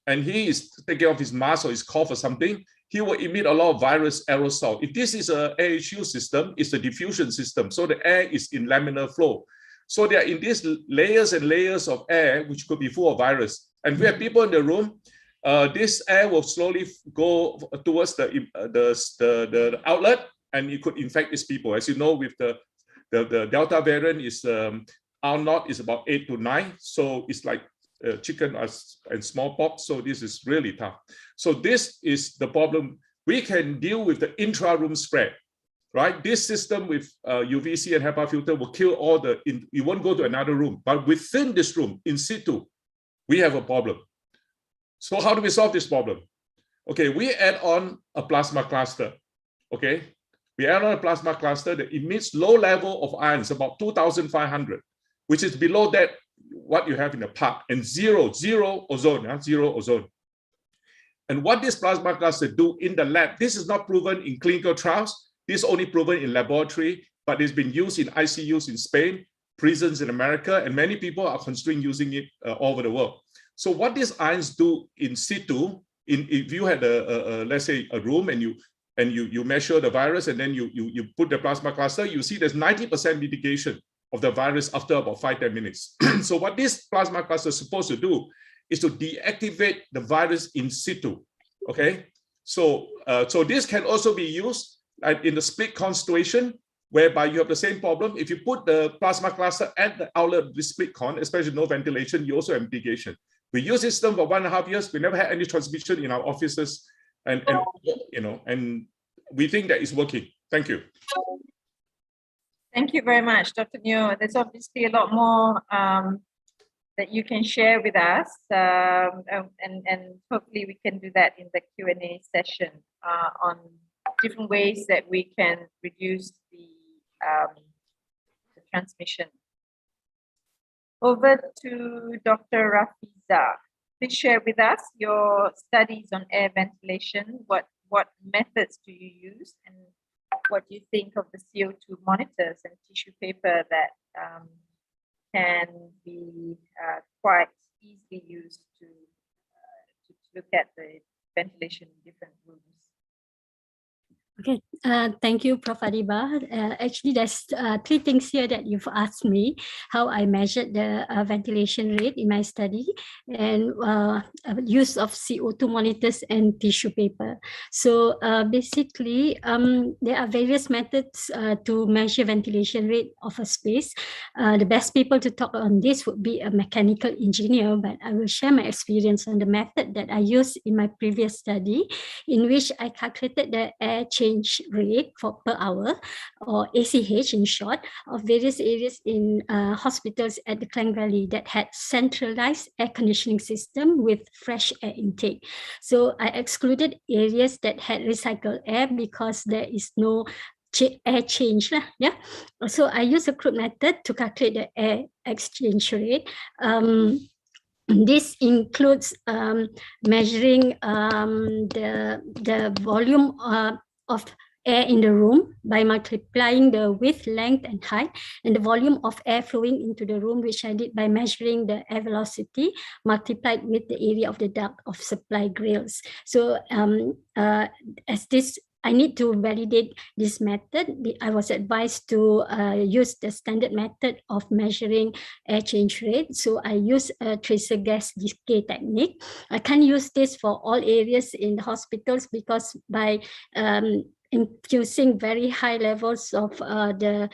and he is taking off his mask or his cough or something, he will emit a lot of virus aerosol. If this is an AHU system, it's a diffusion system. So the air is in laminar flow. So they are in these layers and layers of air, which could be full of virus. And if we have people in the room, this air will slowly go towards the outlet, and it could infect these people. As you know, with the Delta variant is R0 is about 8 to 9. So it's like chicken and smallpox. So this is really tough. So this is the problem. We can deal with the intra-room spread, right? This system with UVC and HEPA filter will kill all the, you won't go to another room, but within this room, in situ, we have a problem. So how do we solve this problem? Okay, we add on a plasma cluster, okay? We add on a plasma cluster that emits low level of ions, about 2,500, which is below that what you have in the park, and zero ozone, zero ozone. And what this plasma cluster do in the lab, this is not proven in clinical trials, this is only proven in laboratory, but it's been used in ICUs in Spain, prisons in America, and many people are considering using it all over the world. So what these ions do in situ, if you had let's say a room and you measure the virus and then you put the plasma cluster, you see there's 90% mitigation of the virus after about 5-10 minutes. So what this plasma cluster is supposed to do is to deactivate the virus in situ. Okay, so so this can also be used in the split con situation, whereby you have the same problem. If you put the plasma cluster at the outlet of the split con, especially no ventilation, you also have mitigation. We use this system for 1.5 years. We never had any transmission in our offices, and you know, and we think that it's working. Thank you. Thank you very much, Dr. Neo. There's obviously a lot more that you can share with us, and hopefully we can do that in the Q&A session on different ways that we can reduce the transmission. Over to Dr. Rafiza. Please share with us your studies on air ventilation. What methods do you use, and what do you think of the CO2 monitors and tissue paper that can be quite easily used to look at the ventilation in different rooms? Okay, thank you, Prof. Adiba. Actually, there's 3 things here that you've asked me, how I measured the ventilation rate in my study, and use of CO2 monitors and tissue paper. So basically, there are various methods to measure ventilation rate of a space. The best people to talk on this would be a mechanical engineer, but I will share my experience on the method that I used in my previous study, in which I calculated the air change rate per hour, or ACH in short, of various areas in hospitals at the Klang Valley that had centralized air conditioning system with fresh air intake. So I excluded areas that had recycled air because there is no air change. Yeah. So I use a crude method to calculate the air exchange rate. This includes measuring the volume of air in the room by multiplying the width, length, and height, and the volume of air flowing into the room, which I did by measuring the air velocity multiplied with the area of the duct of supply grills. So as this, I need to validate this method. I was advised to use the standard method of measuring air change rate. So I use a tracer gas decay technique. I can't use this for all areas in the hospitals because by infusing very high levels of the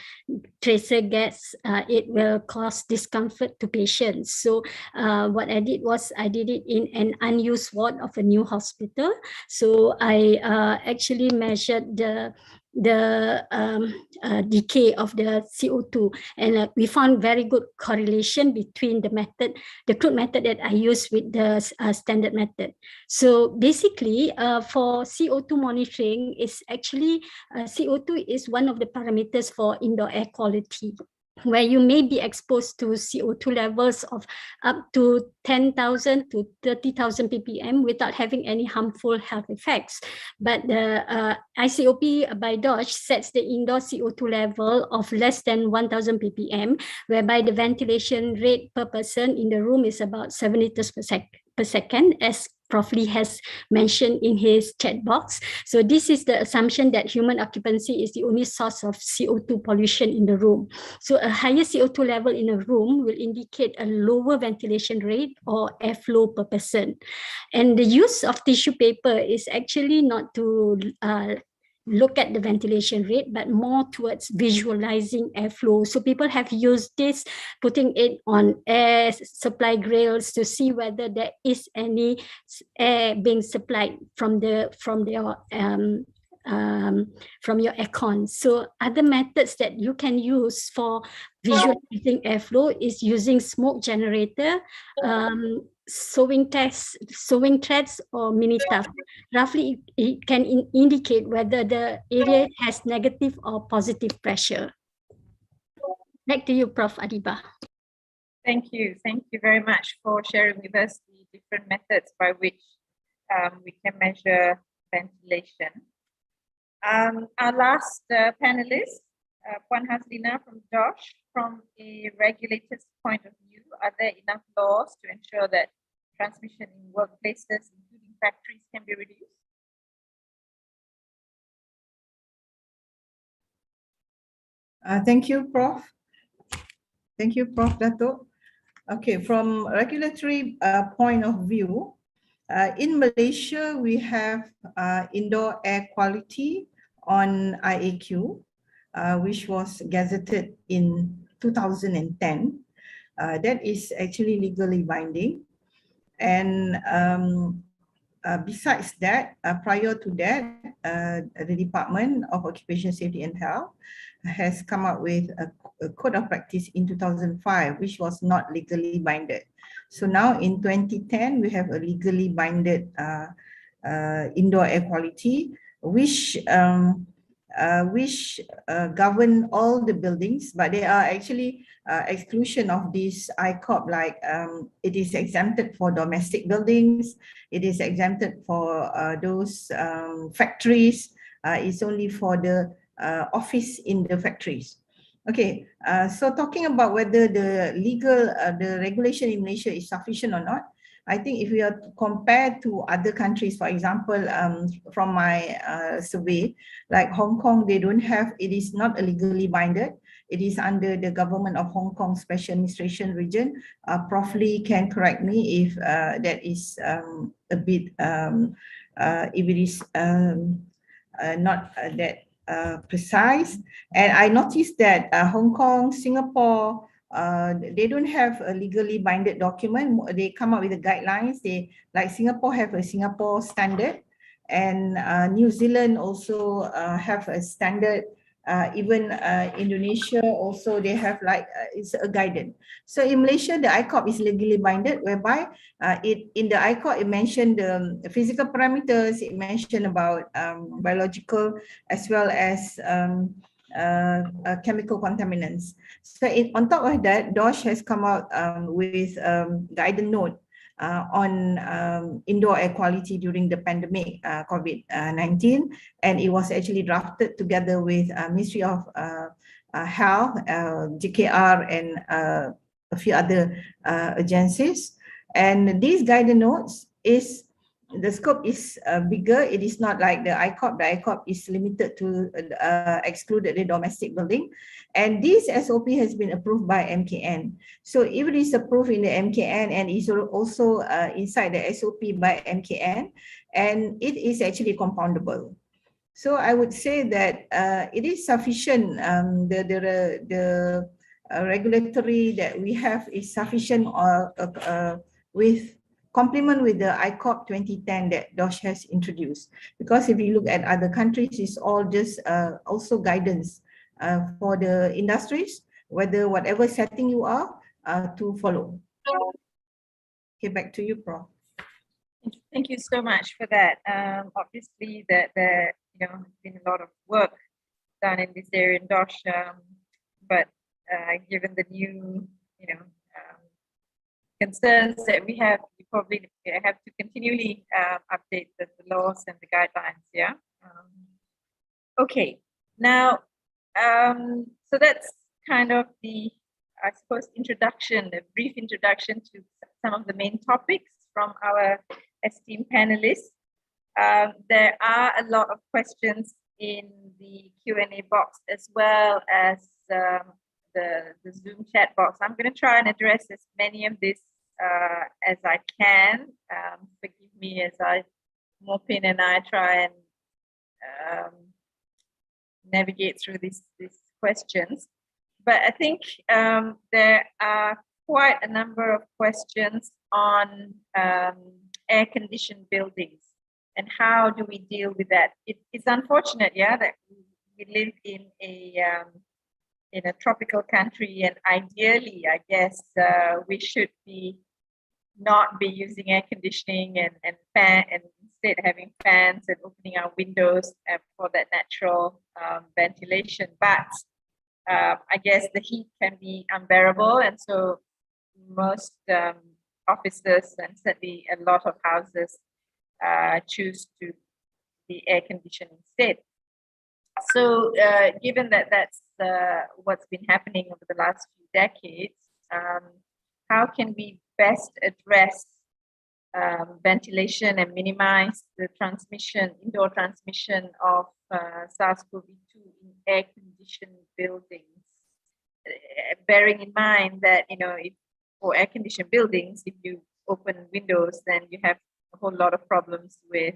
tracer gas, it will cause discomfort to patients. So what I did was I did it in an unused ward of a new hospital. So I actually measured the decay of the CO2, and we found very good correlation between the method, the crude method that I use with the standard method. So basically, for CO2 monitoring, is actually CO2 is one of the parameters for indoor air quality, where you may be exposed to CO2 levels of up to 10,000 to 30,000 ppm without having any harmful health effects. But the ICOP by Dodge sets the indoor CO2 level of less than 1,000 ppm, whereby the ventilation rate per person in the room is about 7 liters per second, as Prof. Lee has mentioned in his chat box. So this is the assumption that human occupancy is the only source of CO2 pollution in the room. So a higher CO2 level in a room will indicate a lower ventilation rate or airflow per person. And the use of tissue paper is actually not to look at the ventilation rate, but more towards visualizing airflow. So people have used this, putting it on air supply grills to see whether there is any air being supplied from your aircon. So other methods that you can use for visualizing airflow is using smoke generator, sewing threads, or mini tufts. Roughly, it can indicate whether the area has negative or positive pressure. Back to you, Prof. Adiba. Thank you very much for sharing with us the different methods by which we can measure ventilation. Our last panelist, Puan Haslina from Josh, from a regulator's point of view, are there enough laws to ensure that transmission in workplaces, including factories, can be reduced? Thank you, Prof. Thank you, Prof. Dato. Okay, from regulatory point of view, in Malaysia, we have indoor air quality on IAQ, which was gazetted in 2010. That is actually legally binding. And besides that, prior to that, the Department of Occupational Safety and Health has come up with a code of practice in 2005, which was not legally binded. So now in 2010, we have a legally binded indoor air quality, which govern all the buildings, but there are actually exclusion of this ICOP, like it is exempted for domestic buildings, it is exempted for those factories, it's only for the office in the factories. Okay, so talking about whether the the regulation in Malaysia is sufficient or not, I think if we are to compare to other countries, for example, from my survey, like Hong Kong, they don't have, it is not legally binded. It is under the government of Hong Kong Special Administration Region. Prof Lee can correct me if that is a bit, if it is not that precise. And I noticed that Hong Kong, Singapore, they don't have a legally binded document. They come up with the guidelines. They, like Singapore, have a Singapore standard, and New Zealand also have a standard. Even Indonesia also, they have like it's a guidance. So in Malaysia, the ICOP is legally binded, whereby in the ICOP it mentioned the physical parameters, it mentioned about biological as well as chemical contaminants. So on top of that, DOSH has come out with guidance note on indoor air quality during the pandemic COVID-19, and it was actually drafted together with Ministry of Health, GKR, and a few other agencies. And these guidance notes is, the scope is bigger. It is not like the ICOP. The ICOP is limited to excluded the domestic building. And this SOP has been approved by MKN. So if it is approved in the MKN and is also inside the SOP by MKN, and it is actually compoundable. So I would say that it is sufficient. The regulatory that we have is sufficient with complement with the ICOP 2010 that DOSH has introduced. Because if you look at other countries, it's all just also guidance for the industries, whether whatever setting you are to follow. Okay, back to you, Prof. Thank you so much for that. Obviously, that there has been a lot of work done in this area in DOSH, but given the new concerns that we have, we probably have to continually update the laws and the guidelines. Yeah. Okay. Now, so that's kind of the, I suppose, introduction, a brief introduction to some of the main topics from our esteemed panelists. There are a lot of questions in the Q&A box as well as the Zoom chat box. I'm going to try and address as many of this as I can. Forgive me as Mopin and I try and navigate through these questions. But I think there are quite a number of questions on air-conditioned buildings and how do we deal with that. It's unfortunate, yeah, that we live in a tropical country, and ideally, I guess, we should not be using air conditioning and fan, and instead having fans and opening our windows for that natural ventilation. But I guess the heat can be unbearable, and so most offices and certainly a lot of houses choose to be air conditioned instead. So given that that's what's been happening over the last few decades, how can we best address ventilation and minimize the indoor transmission of SARS-CoV-2 in air-conditioned buildings. Bearing in mind that, if for air-conditioned buildings, if you open windows, then you have a whole lot of problems with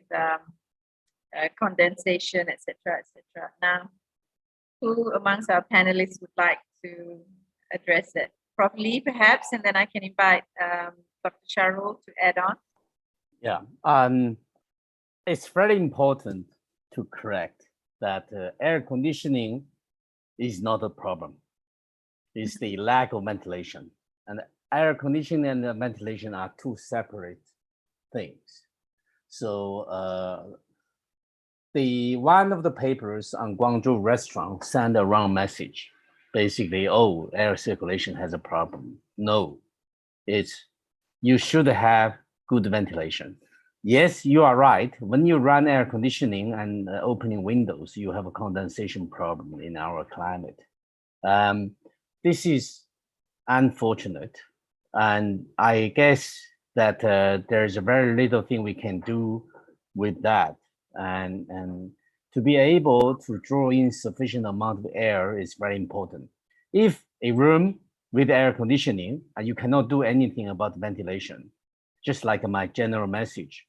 condensation, etc., etc. Now, who amongst our panelists would like to address it? Prof. Lee, perhaps, and then I can invite Dr. Sharul to add on. Yeah, it's very important to correct that air conditioning is not a problem. It's the lack of ventilation. And air conditioning and ventilation are two separate things. So one of the papers on Guangzhou restaurant sent a wrong message. Basically, oh, air circulation has a problem. No, you should have good ventilation. Yes, you are right. When you run air conditioning and opening windows, you have a condensation problem in our climate. This is unfortunate. And I guess that there's a very little thing we can do with that. And to be able to draw in sufficient amount of air is very important. If a room with air conditioning and you cannot do anything about ventilation, just like my general message,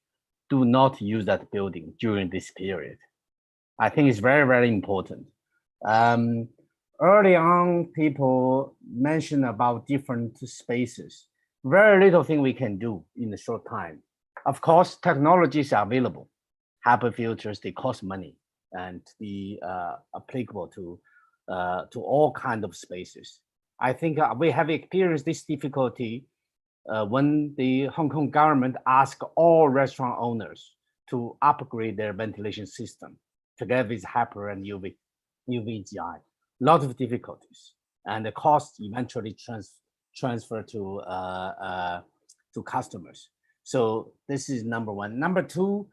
do not use that building during this period. I think it's very, very important. Early on, people mentioned about different spaces. Very little thing we can do in a short time. Of course, technologies are available. HEPA filters, they cost money and be applicable to all kinds of spaces. I think we have experienced this difficulty when the Hong Kong government asked all restaurant owners to upgrade their ventilation system together with HEPA and Uvgi. A lot of difficulties, and the cost eventually transfer to customers. So this is number one. Number two,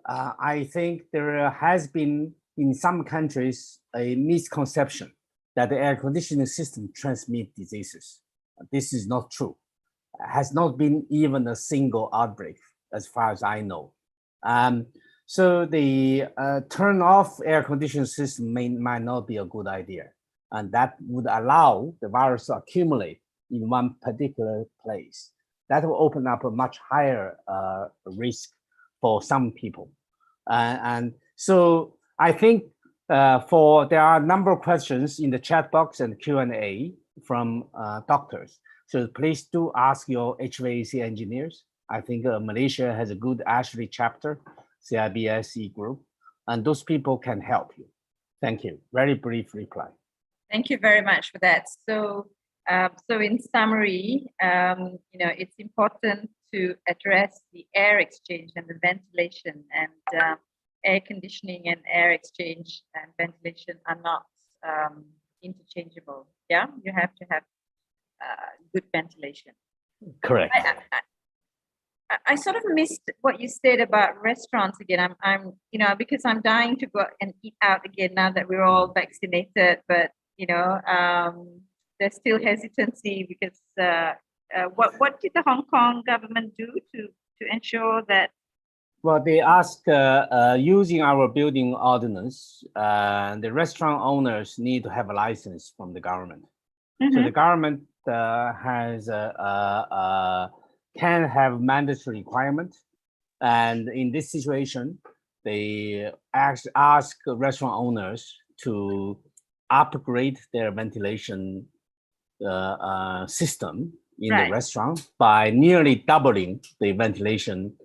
I think there has been in some countries a misconception that the air conditioning system transmits diseases. This is not true. Has not been even a single outbreak as far as I know. So the turn off air conditioning system might not be a good idea. And that would allow the virus to accumulate in one particular place. That will open up a much higher risk for some people. And so I think there are a number of questions in the chat box and Q&A from doctors. So please do ask your HVAC engineers. I think Malaysia has a good Ashley chapter, CIBSE group, and those people can help you. Thank you. Very brief reply. Thank you very much for that. So, in summary, it's important to address the air exchange and the ventilation, and air conditioning and air exchange and ventilation are not interchangeable. Yeah, you have to have good ventilation. Correct. I sort of missed what you said about restaurants again. I'm because I'm dying to go and eat out again now that we're all vaccinated, but there's still hesitancy because what did the Hong Kong government do to ensure that? Well, they ask using our building ordinance, the restaurant owners need to have a license from the government. Mm-hmm. So the government can have mandatory requirements, and in this situation, they ask restaurant owners to upgrade their ventilation system in the restaurant by nearly doubling the ventilation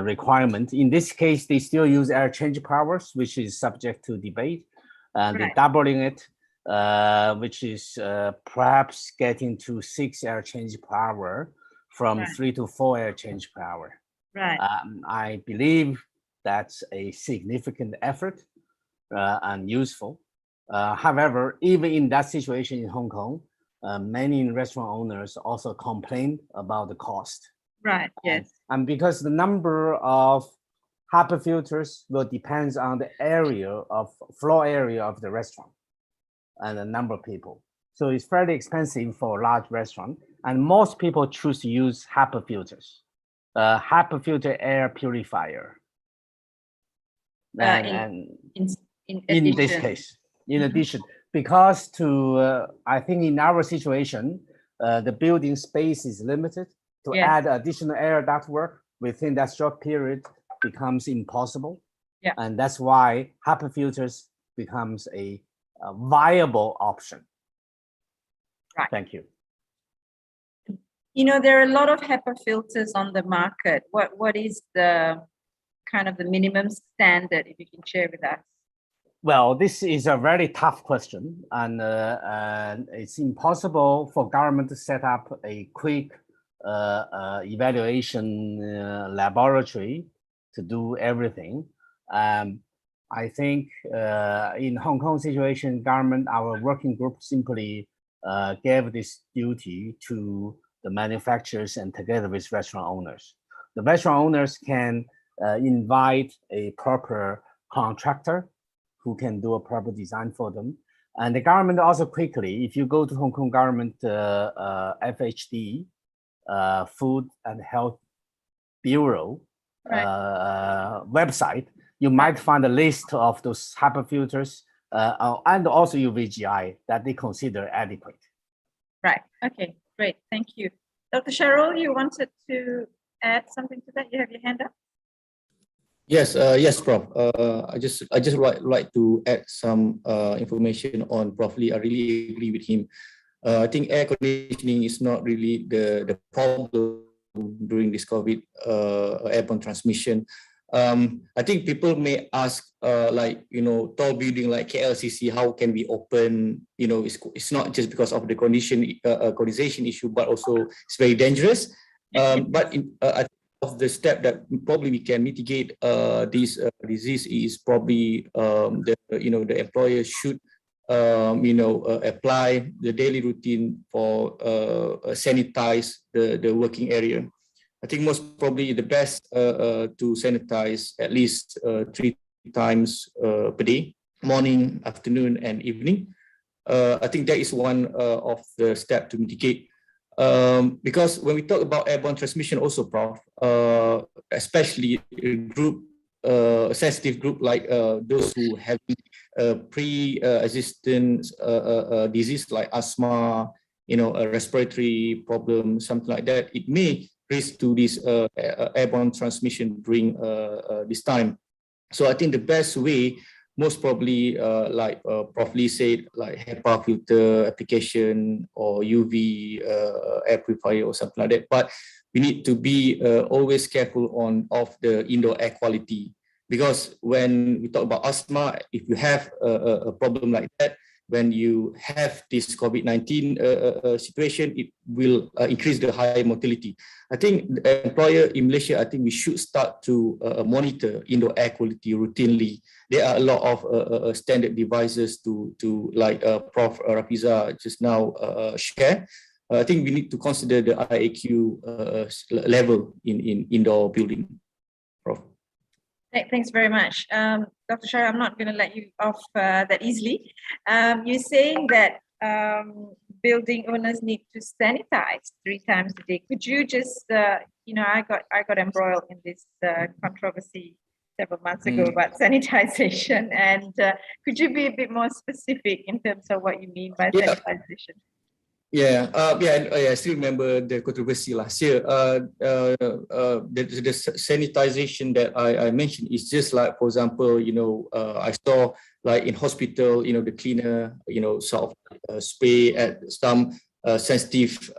requirement. In this case, they still use air change powers, which is subject to debate, and they're doubling it, which is perhaps getting to 6 air change power from 3 to 4 air change power. Right. I believe that's a significant effort and useful. However, even in that situation in Hong Kong, many restaurant owners also complain about the cost. Right, yes. And because the number of HEPA filters will depend on the floor area of the restaurant and the number of people. So it's fairly expensive for a large restaurant, and most people choose to use HEPA filters. HEPA filter air purifier. In this case, in addition, because I think in our situation, the building space is limited. To add additional air ductwork within that short period becomes impossible. Yeah. And that's why HEPA filters becomes a viable option. Right. Thank you. You know, there are a lot of HEPA filters on the market. What is the kind of the minimum standard, if you can share with us? Well, this is a very tough question, and it's impossible for government to set up a quick evaluation laboratory to do everything. I think in Hong Kong situation, government, our working group simply gave this duty to the manufacturers and together with restaurant owners. The restaurant owners can invite a proper contractor who can do a proper design for them. And the government also quickly, if you go to Hong Kong government FHD, Food and Health Bureau website, you might find a list of those HEPA filters and also Uvgi that they consider adequate. Right, okay, great, thank you. Dr. Cheryl, you wanted to add something to that? You have your hand up? Yes, yes, Prof. I just like to add some information on Prof. Lee. I really agree with him. I think air conditioning is not really the problem during this COVID airborne transmission. I think people may ask, like, you know, tall building like KLCC, how can we open? You know, it's not just because of the condensation issue, but also it's very dangerous. But I think of the step that probably we can mitigate this disease is probably the employer should apply the daily routine for sanitize the working area. I think most probably the best to sanitize at least 3 times per day, morning, afternoon, and evening. I think that is one of the steps to mitigate. Because when we talk about airborne transmission also, Prof, especially a group, a sensitive group like those who have pre-existing disease like asthma, a respiratory problem, something like that, it may risk to this airborne transmission during this time. So I think the best way, most probably, like Prof. Lee said, like HEPA filter application or UV air purifier or something like that. But we need to be always careful of the indoor air quality, because when we talk about asthma, if you have a problem like that, when you have this COVID-19 situation, it will increase the high mortality. I think the employer in Malaysia, I think we should start to monitor indoor air quality routinely. There are a lot of standard devices to like Prof. Rafiza just now share. I think we need to consider the IAQ level in indoor building. Prof. Thanks very much. Dr. Shah, I'm not going to let you off that easily. You're saying that building owners need to sanitize 3 times a day. Could you just, I got embroiled in this controversy several months ago about sanitization, and could you be a bit more specific in terms of what you mean by sanitization? Yeah, I still remember the controversy last year. The sanitization that I mentioned is just like, for example, I saw like in hospital, the cleaner, sort of spray at some sensitive,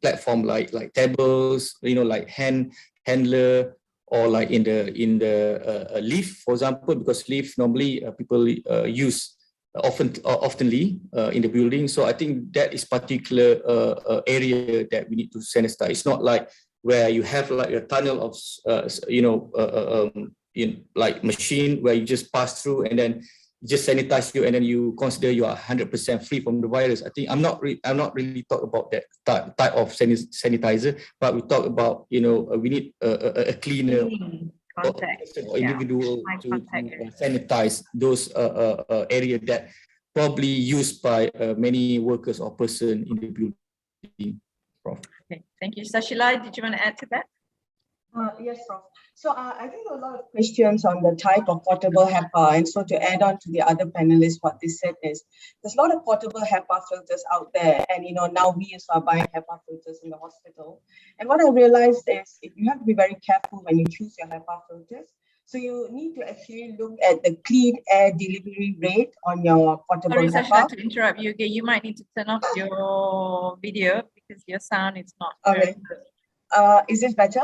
platform like tables, like handler, or like in the lift, for example, because lift normally people use oftenly in the building. So I think that is particular area that we need to sanitize. It's not like where you have like a tunnel of like machine where you just pass through and then just sanitize you and then you consider you are 100% free from the virus. I think I'm not really talk about that type of sanitizer, but we talk about we need a cleaner or individual to sanitize those areas that probably used by many workers or person in the building. Prof. Okay, thank you. Sashila, did you want to add to that? Yes, Prof. So I think a lot of questions on the type of portable HEPA. And so to add on to the other panelists, what they said is there's a lot of portable HEPA filters out there. And, now we are buying HEPA filters in the hospital. And what I realized is you have to be very careful when you choose your HEPA filters. So you need to actually look at the clean air delivery rate on your portable Sorry, HEPA. Sashila, to interrupt you again. You might need to turn off your video because your sound is not very good. Is this better?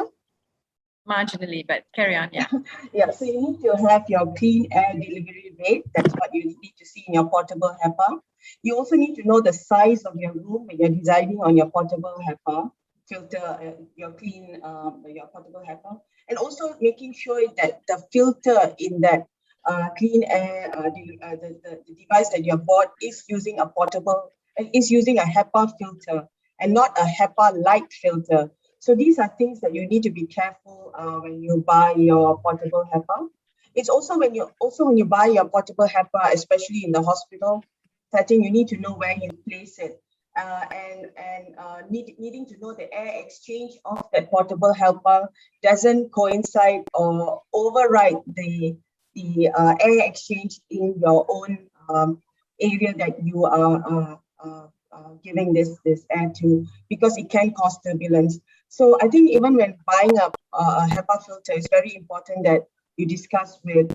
Marginally, but carry on, yeah. Yeah, so you need to have your clean air delivery rate. That's what you need to see in your portable HEPA. You also need to know the size of your room when you're deciding on your portable HEPA filter, your portable HEPA, and also making sure that the filter in that clean air, the device that you bought is using a HEPA filter and not a HEPA light filter. So these are things that you need to be careful when you buy your portable HEPA. It's also when you buy your portable HEPA, especially in the hospital setting, you need to know where you place it, needing to know the air exchange of that portable HEPA doesn't coincide or override the air exchange in your own area that you are giving this air to, because it can cause turbulence. So I think even when buying a HEPA filter, it's very important that you discuss with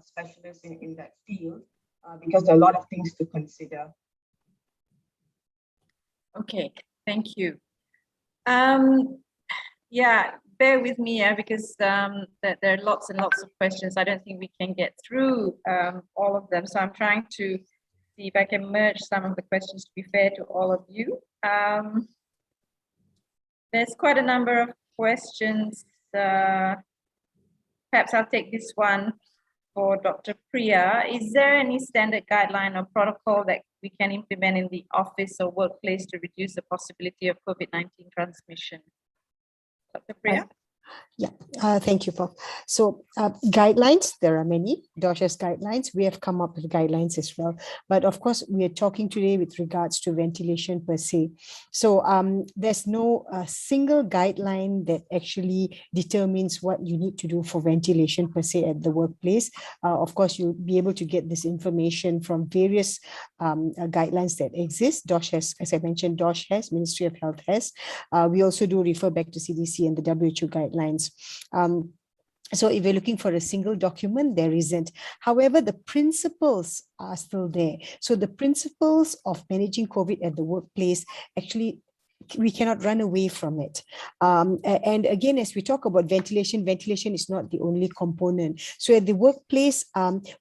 specialists in that field because there are a lot of things to consider. Okay, thank you. Yeah, bear with me because there are lots and lots of questions. I don't think we can get through all of them. So I'm trying to see if I can merge some of the questions to be fair to all of you. There's quite a number of questions. Perhaps I'll take this one for Dr. Priya. Is there any standard guideline or protocol that we can implement in the office or workplace to reduce the possibility of COVID-19 transmission? Dr. Priya? Yeah, thank you, Prof. So guidelines, there are many. DOSH's guidelines, we have come up with guidelines as well. But of course, we are talking today with regards to ventilation per se. So there's no single guideline that actually determines what you need to do for ventilation per se at the workplace. Of course, you'll be able to get this information from various guidelines that exist. DOSH has, as I mentioned, DOSH has, Ministry of Health has. We also do refer back to CDC and the WHO guidelines. So if you're looking for a single document, there isn't. However, the principles are still there. So the principles of managing COVID at the workplace, actually, we cannot run away from it. And again, as we talk about ventilation, ventilation is not the only component. So at the workplace,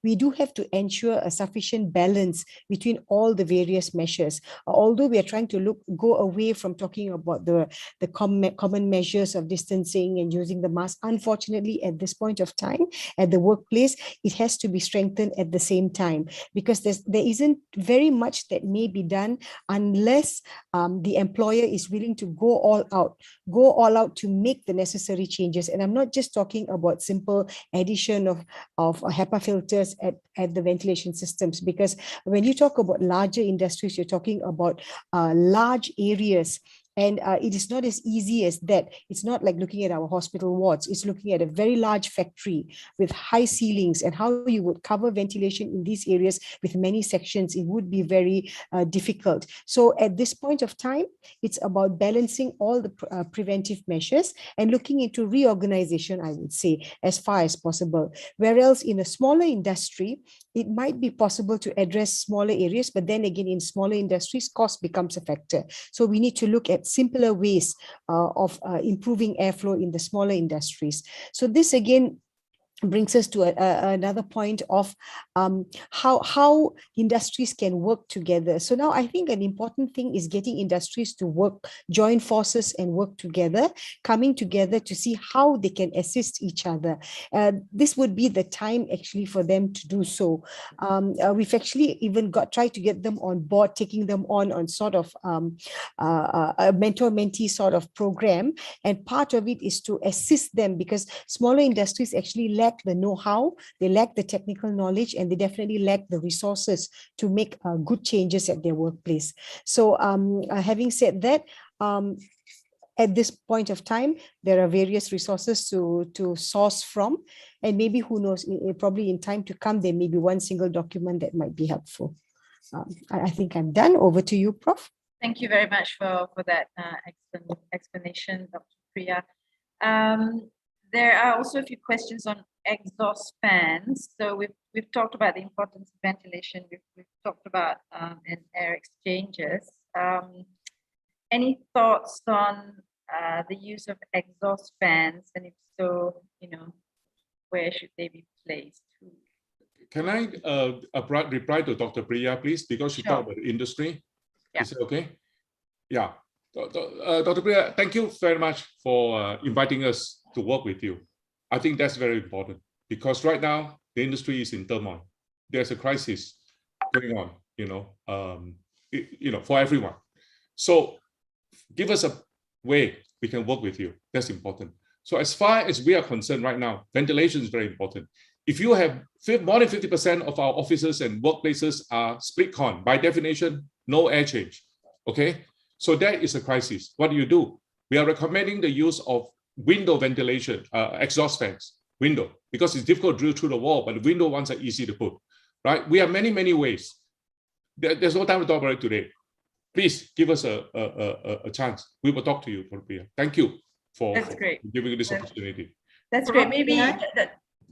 we do have to ensure a sufficient balance between all the various measures. Although we are trying to go away from talking about the common measures of distancing and using the mask, unfortunately, at this point of time, at the workplace, it has to be strengthened at the same time, because there isn't very much that may be done unless the employer is willing to go all out to make the necessary changes. And I'm not just talking about simple addition of HEPA filters at the ventilation systems, because when you talk about larger industries, you're talking about large areas. And it is not as easy as that. It's not like looking at our hospital wards. It's looking at a very large factory with high ceilings, and how you would cover ventilation in these areas with many sections. It would be very difficult. So at this point of time, it's about balancing all the preventive measures and looking into reorganization, I would say, as far as possible. Whereas in a smaller industry, it might be possible to address smaller areas, but then again, in smaller industries, cost becomes a factor. So we need to look at simpler ways of improving airflow in the smaller industries. So this again brings us to another point of how industries can work together. So now I think an important thing is getting industries to join forces and work together, coming together to see how they can assist each other. This would be the time actually for them to do so. We've actually even tried to get them on board, taking them on sort of a mentor-mentee sort of program. And part of it is to assist them, because smaller industries actually lack the know-how, they lack the technical knowledge, and they definitely lack the resources to make good changes at their workplace. So having said that, at this point of time, there are various resources to source from, and maybe who knows, probably in time to come, there may be one single document that might be helpful. I think I'm done. Over to you, Prof. Thank you very much for that excellent explanation, Dr. Priya. There are also a few questions on exhaust fans. So we've talked about the importance of ventilation. We've talked about and air exchanges. Any thoughts on the use of exhaust fans, and if so, where should they be placed? Can I reply to Dr. Priya, please, because she talked about the industry? Yeah. Is it okay? Yeah. Dr. Priya, thank you very much for inviting us to work with you. I think that's very important because right now the industry is in turmoil. There's a crisis going on, for everyone. So give us a way we can work with you. That's important. So as far as we are concerned right now, ventilation is very important. If you have more than 50% of our offices and workplaces are split con, by definition, no air change. Okay, so that is a crisis. What do? We are recommending the use of window ventilation, exhaust fans, window, because it's difficult to drill through the wall, but the window ones are easy to put, right? We have many, many ways. There's no time to talk about it today. Please give us a chance. We will talk to you, Dr. Priya. Thank you for giving you this opportunity. That's great. Maybe,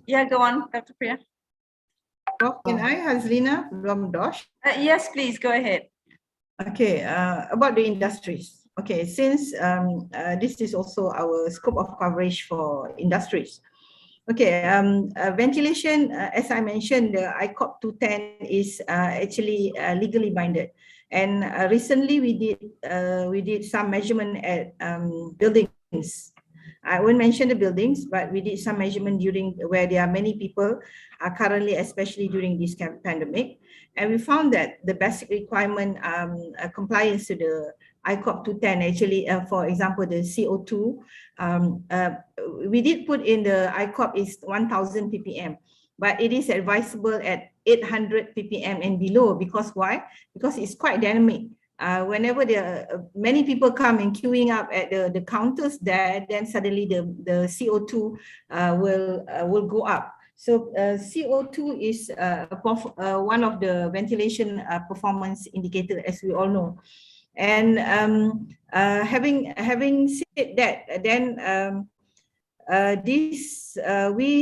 yeah, go on, Dr. Priya. Can I, Hazlina from DOSH? Yes, please, go ahead. Okay, about the industries. Okay, since this is also our scope of coverage for industries. Okay, ventilation, as I mentioned, the ICOP 210 is actually legally binded. And recently we did some measurement at buildings. I won't mention the buildings, but we did some measurement during where there are many people currently, especially during this pandemic. And we found that the basic requirement compliance to the ICOP 210 actually, for example, the CO2, we did put in the ICOP is 1000 ppm, but it is advisable at 800 ppm and below. Because why? Because it's quite dynamic. Whenever there are many people come and queuing up at the counters there, then suddenly the CO2 will go up. So CO2 is one of the ventilation performance indicator, as we all know. And having said that, then we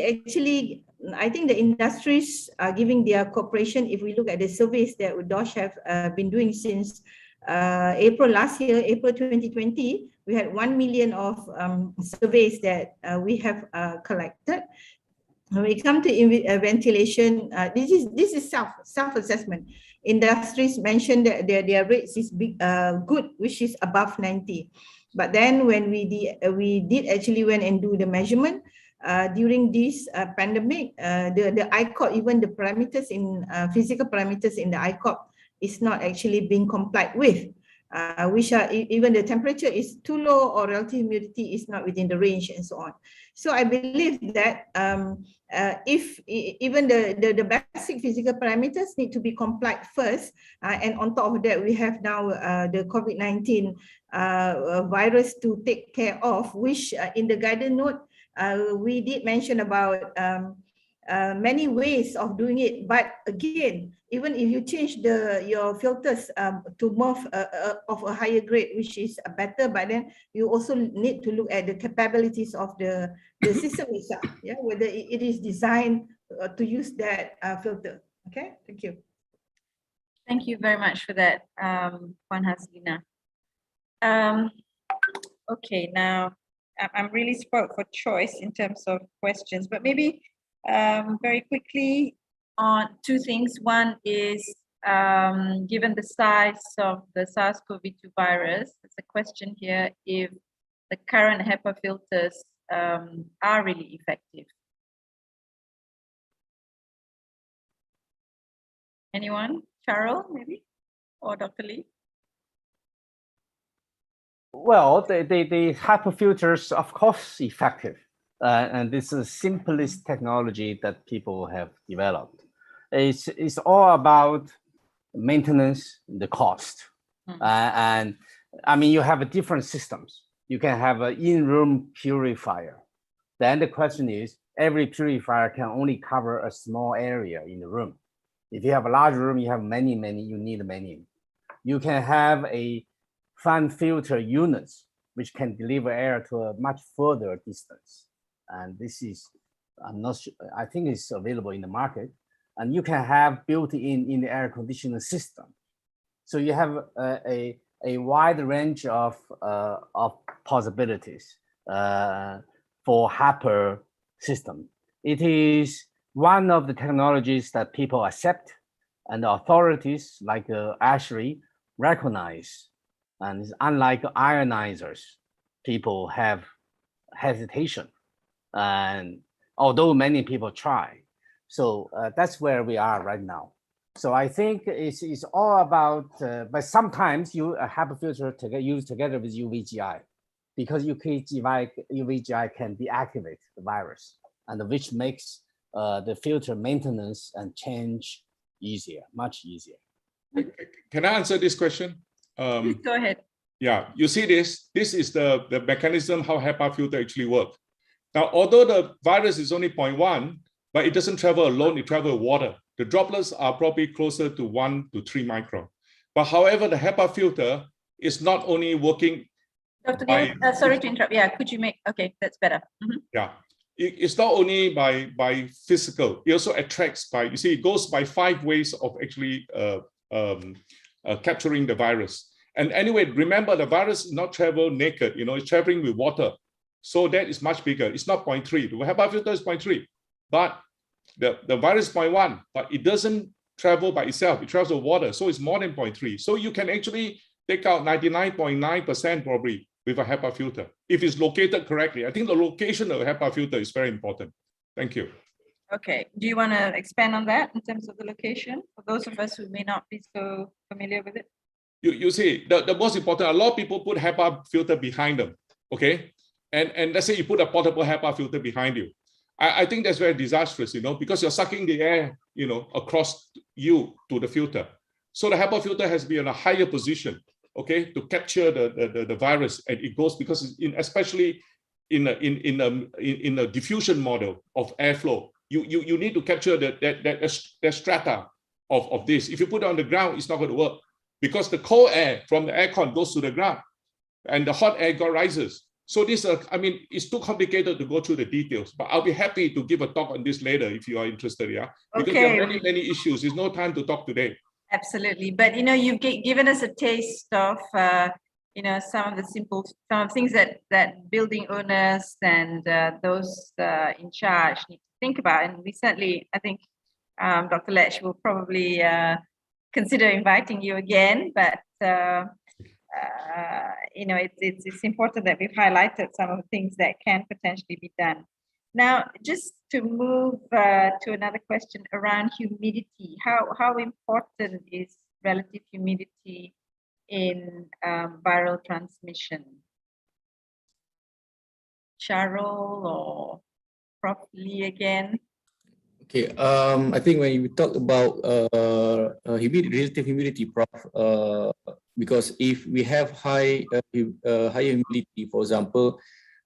actually, I think the industries are giving their cooperation. If we look at the surveys that DOSH have been doing since April last year, April 2020, we had 1 million of surveys that we have collected. When we come to ventilation, this is self-assessment. Industries mentioned that their rates is good, which is above 90. But then when we did actually went and do the measurement during this pandemic, the ICOP, even the parameters in physical parameters in the ICOP is not actually being complied with, which are even the temperature is too low or relative humidity is not within the range and so on. So I believe that if even the basic physical parameters need to be complied first, and on top of that, we have now the COVID-19 virus to take care of, which in the guidance note, we did mention about many ways of doing it. But again, even if you change your filters to more of a higher grade, which is better, but then you also need to look at the capabilities of the system itself, yeah, whether it is designed to use that filter. Okay, thank you. Thank you very much for that, Puan Hazlina. Okay, now I'm really spoiled for choice in terms of questions, but maybe very quickly on two things. One is, given the size of the SARS-CoV-2 virus, there's a question here if the current HEPA filters are really effective. Anyone? Cheryl, maybe? Or Dr. Lee? Well, the HEPA filters, of course, effective. And this is the simplest technology that people have developed. It's all about maintenance, the cost. And I mean, you have different systems. You can have an in-room purifier. Then the question is, every purifier can only cover a small area in the room. If you have a large room, you have many, you need many. You can have a fan filter units, which can deliver air to a much further distance. And this is, I'm not sure, I think it's available in the market. And you can have built in the air conditioning system. So you have a wide range of possibilities for HAPR system. It is one of the technologies that people accept and the authorities like ASHRAE recognize. And unlike ionizers, people have hesitation. And although many people try. So that's where we are right now. So I think it's all about, but sometimes you have a filter used together with UVGI, because UVGI can deactivate the virus, and which makes the filter maintenance and change easier, much easier. Can I answer this question? Please go ahead. Yeah, you see this is the mechanism how HEPA filter actually work. Now, although the virus is only 0.1, but it doesn't travel alone, it travels water. The droplets are probably closer to 1 to 3 micron. But however, the HEPA filter is not only working. Dr. David, sorry to interrupt. Yeah, could you make, okay, that's better. Mm-hmm. Yeah, it's not only by physical, it also attracts by, you see, it goes by 5 ways of actually capturing the virus. And anyway, remember the virus is not travel naked, it's traveling with water. So that is much bigger. It's not 0.3. The HEPA filter is 0.3, but the virus is 0.1, but it doesn't travel by itself. It travels with water, so it's more than 0.3. So you can actually take out 99.9% probably with a HEPA filter if it's located correctly. I think the location of a HEPA filter is very important. Thank you. Okay. Do you want to expand on that in terms of the location for those of us who may not be so familiar with it? You see, the most important, a lot of people put HEPA filter behind them, okay? And let's say you put a portable HEPA filter behind you. I think that's very disastrous, because you're sucking the air, across you to the filter. So the HEPA filter has to be in a higher position, okay, to capture the virus, and it goes because especially in a diffusion model of airflow, you need to capture that strata of this. If you put it on the ground, it's not going to work because the cold air from the aircon goes to the ground, and the hot air rises. So this, it's too complicated to go through the details, but I'll be happy to give a talk on this later if you are interested, yeah? Because there are many issues. There's no time to talk today. Absolutely. But, you've given us a taste of, some of the things that building owners and those in charge need to think about. And we certainly, I think Dr. Lech will probably consider inviting you again, but it's important that we've highlighted some of the things that can potentially be done. Now, just to move to another question around humidity, how important is relative humidity in viral transmission? Cheryl or Prof. Lee again? Okay, I think when you talk about relative humidity, Prof, because if we have higher humidity, for example,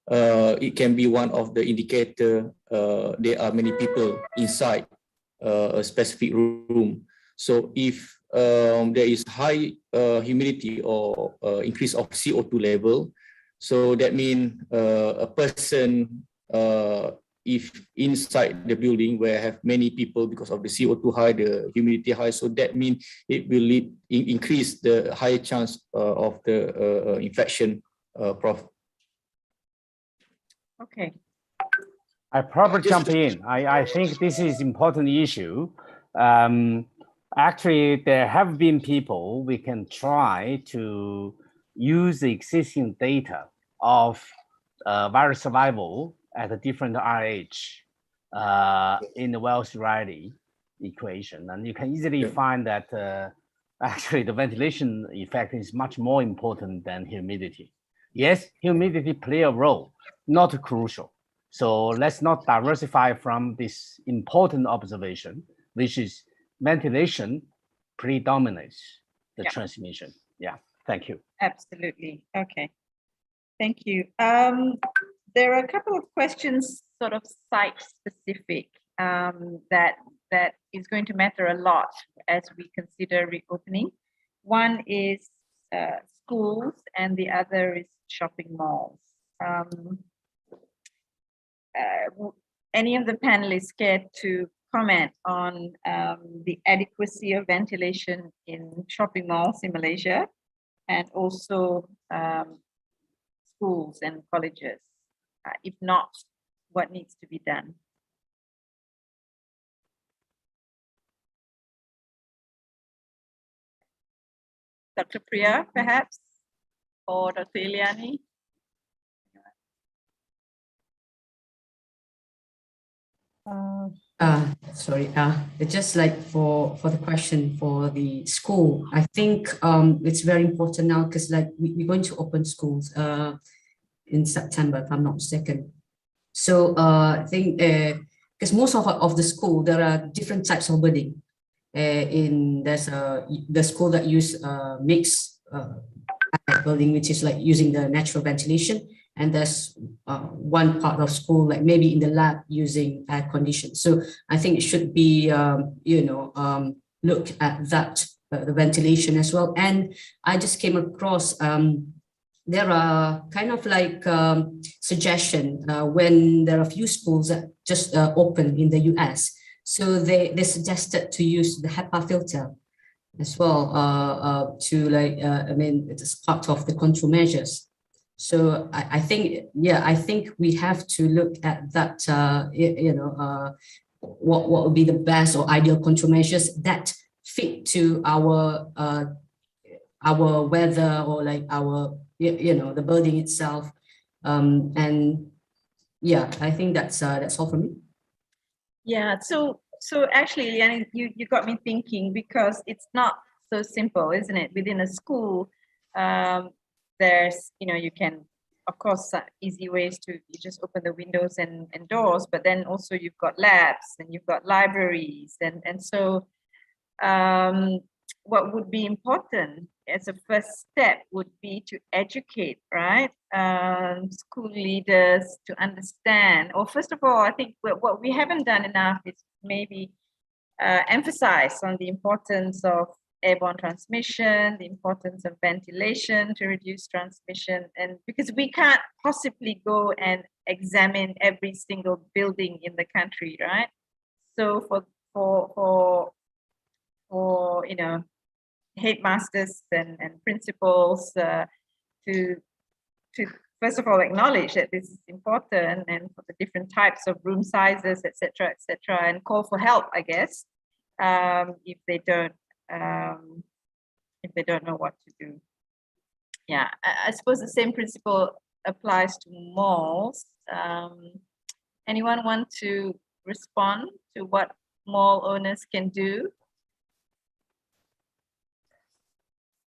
it can be one of the indicator there are many people inside a specific room. So if there is high humidity or increase of CO2 level, so that means a person if inside the building where have many people because of the CO2 high, the humidity high, so that means it will increase the higher chance of the infection, Prof. Okay. I probably jump in. I think this is important issue. Actually, there have been people we can try to use the existing data of virus survival at a different RH in the Wells-Riley equation. And you can easily find that actually the ventilation effect is much more important than humidity. Yes, humidity play a role, not crucial. So let's not diversify from this important observation, which is ventilation predominates the transmission. Yeah. Thank you. Absolutely. Okay. Thank you. There are a couple of questions, sort of site-specific, that is going to matter a lot as we consider reopening. One is schools, and the other is shopping malls. Any of the panelists care to comment on the adequacy of ventilation in shopping malls in Malaysia, and also schools and colleges? If not, what needs to be done? Dr. Priya, perhaps, or Dr. Iliani? Sorry, just like for the question for the school, I think it's very important now, because like we're going to open schools in September, if I'm not mistaken. So I think because most of the school, there are different types of building. There's the school that use mixed building, which is like using the natural ventilation. And there's one part of school, like maybe in the lab using air condition. So I think it should be, look at that, the ventilation as well. And I just came across, there are kind of like suggestion when there are a few schools that just open in the US. So they suggested to use the HEPA filter as well to like, I mean, it's part of the control measures. So I think, yeah, I think we have to look at that, what would be the best or ideal control measures that fit to our weather, or like our, the building itself. And yeah, I think that's all for me. Yeah, so actually, Liane, you got me thinking, because it's not so simple, isn't it? Within a school, there's, you can, of course, easy ways to, you just open the windows and doors, but then also you've got labs and you've got libraries. And so what would be important as a first step would be to educate, right? School leaders to understand, or first of all, I think what we haven't done enough is maybe emphasize on the importance of airborne transmission, the importance of ventilation to reduce transmission, and because we can't possibly go and examine every single building in the country, right? So for headmasters and principals to first of all acknowledge that this is important, and for the different types of room sizes, etc., and call for help, I guess, if they don't know what to do. Yeah, I suppose the same principle applies to malls. Anyone want to respond to what mall owners can do?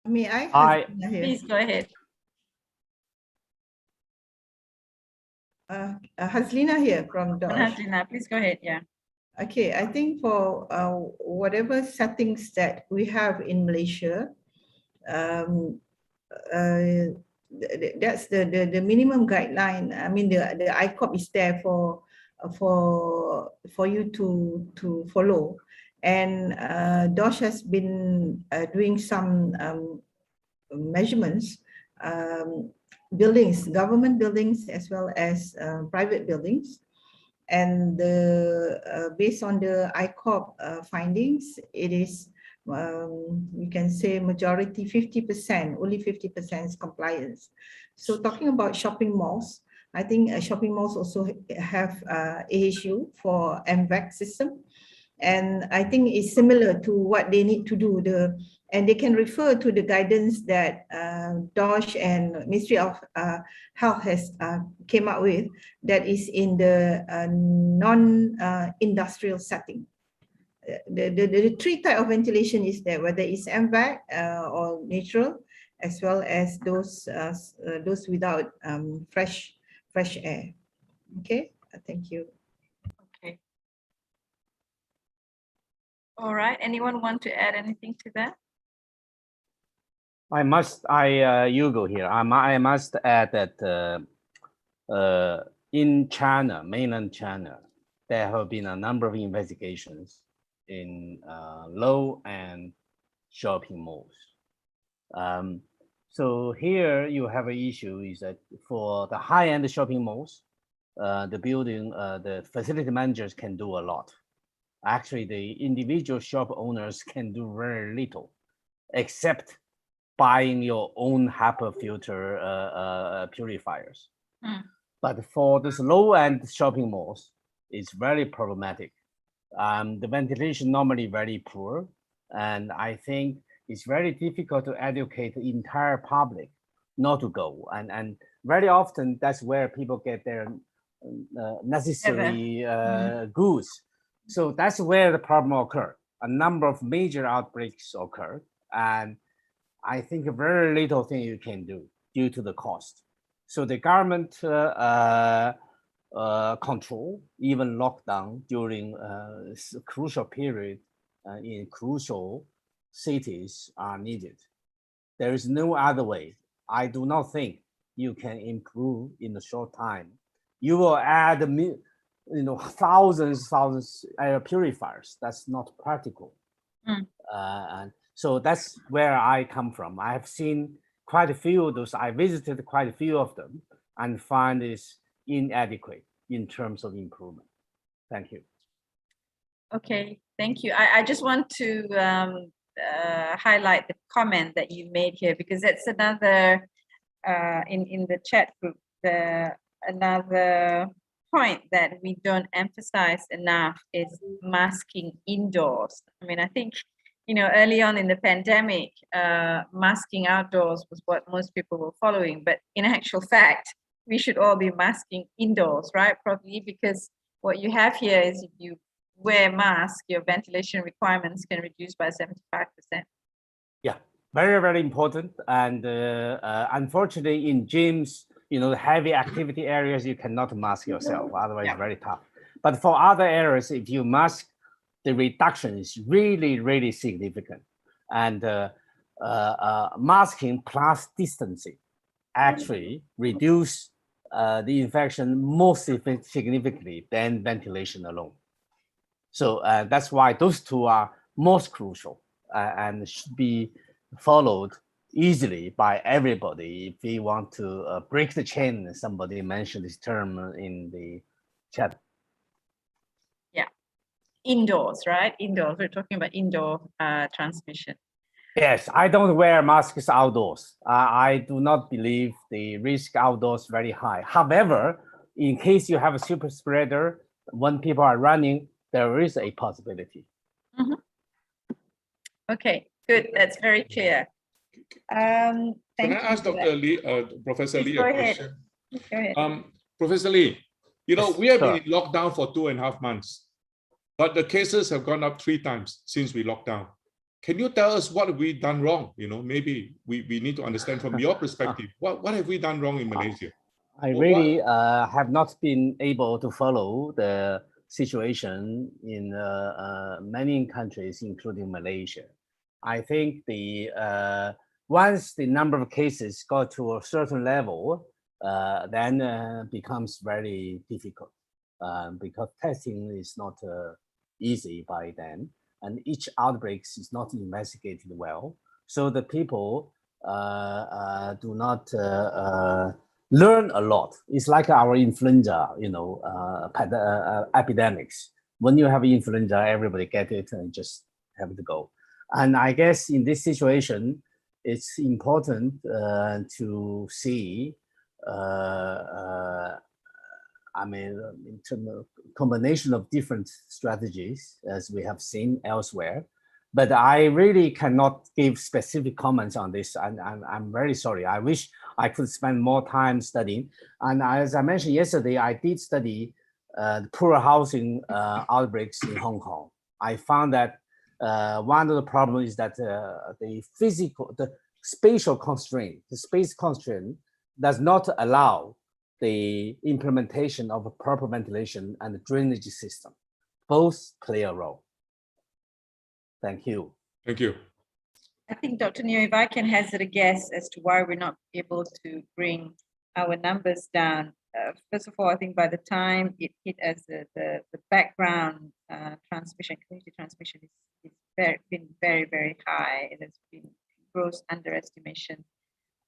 May I? Please go ahead. Hazlina here from DOSH. Hazlina, please go ahead. Yeah. Okay, I think for whatever settings that we have in Malaysia, that's the minimum guideline. I mean, the ICOP is there for you to follow, and DOSH has been doing some measurements, buildings, government buildings as well as private buildings. And based on the ICOP findings, it is, you can say majority 50%, only 50% is compliance. So talking about shopping malls, I think shopping malls also have AHU for MVAC system. And I think it's similar to what they need to do. And they can refer to the guidance that DOSH and Ministry of Health has came up with, that is in the non-industrial setting. The three type of ventilation is there, whether it's MVAC or natural, as well as those without fresh air. Okay, thank you. Okay. All right. Anyone want to add anything to that? Hugo here. I must add that in China, mainland China, there have been a number of investigations in low-end shopping malls. So here you have an issue is that for the high-end shopping malls, the facility managers can do a lot. Actually, the individual shop owners can do very little, except buying your own HEPA filter purifiers. But for this low-end shopping malls, it's very problematic. The ventilation normally very poor, and I think it's very difficult to educate the entire public not to go. And very often that's where people get their necessary goods. So that's where the problem occurred. A number of major outbreaks occurred, and I think very little thing you can do due to the cost. So the government control, even lockdown during crucial period in crucial cities are needed. There is no other way. I do not think you can improve in a short time. You will add thousands air purifiers. That's not practical. And so that's where I come from. I have seen quite a few of those. I visited quite a few of them and find this inadequate in terms of improvement. Thank you. Okay, thank you. I just want to highlight the comment that you made here, because that's another in the chat group, another point that we don't emphasize enough is masking indoors. I mean, I think, early on in the pandemic, masking outdoors was what most people were following, but in actual fact, we should all be masking indoors, right? Probably because what you have here is if you wear a mask, your ventilation requirements can reduce by 75%. Yeah, very, very important. And unfortunately in gyms, the heavy activity areas, you cannot mask yourself, otherwise very tough. But for other areas, if you mask, the reduction is really, really significant. And masking plus distancing actually reduce the infection more significantly than ventilation alone. So that's why those two are most crucial and should be followed easily by everybody if we want to break the chain. Somebody mentioned this term in the chat. Yeah, indoors, right? Indoors, we're talking about indoor transmission. Yes, I don't wear masks outdoors. I do not believe the risk outdoors very high. However, in case you have a super spreader, when people are running, there is a possibility. Okay, good. That's very clear. Can I ask Dr. Lee, Professor Lee, a question? Go ahead. Professor Lee, we have been in lockdown for 2.5 months, but the cases have gone up 3 times since we locked down. Can you tell us what have we done wrong? Maybe we need to understand from your perspective, what have we done wrong in Malaysia? I really have not been able to follow the situation in many countries, including Malaysia. I think once the number of cases go to a certain level, then becomes very difficult because testing is not easy by then, and each outbreak is not investigated well. So the people do not learn a lot. It's like our influenza, epidemics. When you have influenza, everybody get it and just have to go. And I guess in this situation, it's important to see, in terms of combination of different strategies, as we have seen elsewhere. But I really cannot give specific comments on this, and I'm very sorry. I wish I could spend more time studying. And as I mentioned yesterday, I did study poor housing outbreaks in Hong Kong. I found that one of the problems is that the spatial constraint, the space constraint does not allow the implementation of a proper ventilation and drainage system. Both play a role. Thank you. Thank you. I think, Dr. Neo, if I can hazard a guess as to why we're not able to bring our numbers down. First of all, I think by the time it hit as the background transmission, community transmission is been very, very high. It has been gross underestimation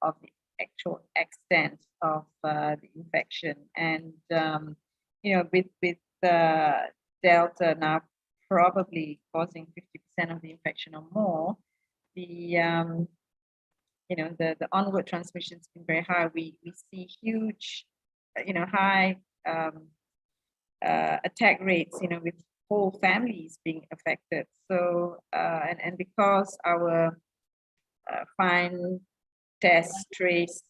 of the actual extent of the infection. And, you know, with Delta now probably causing 50% of the infection or more, the you know, the onward transmission has been very high. We see huge, you know, high attack rates, you know, with whole families being affected. So and because our find, test, trace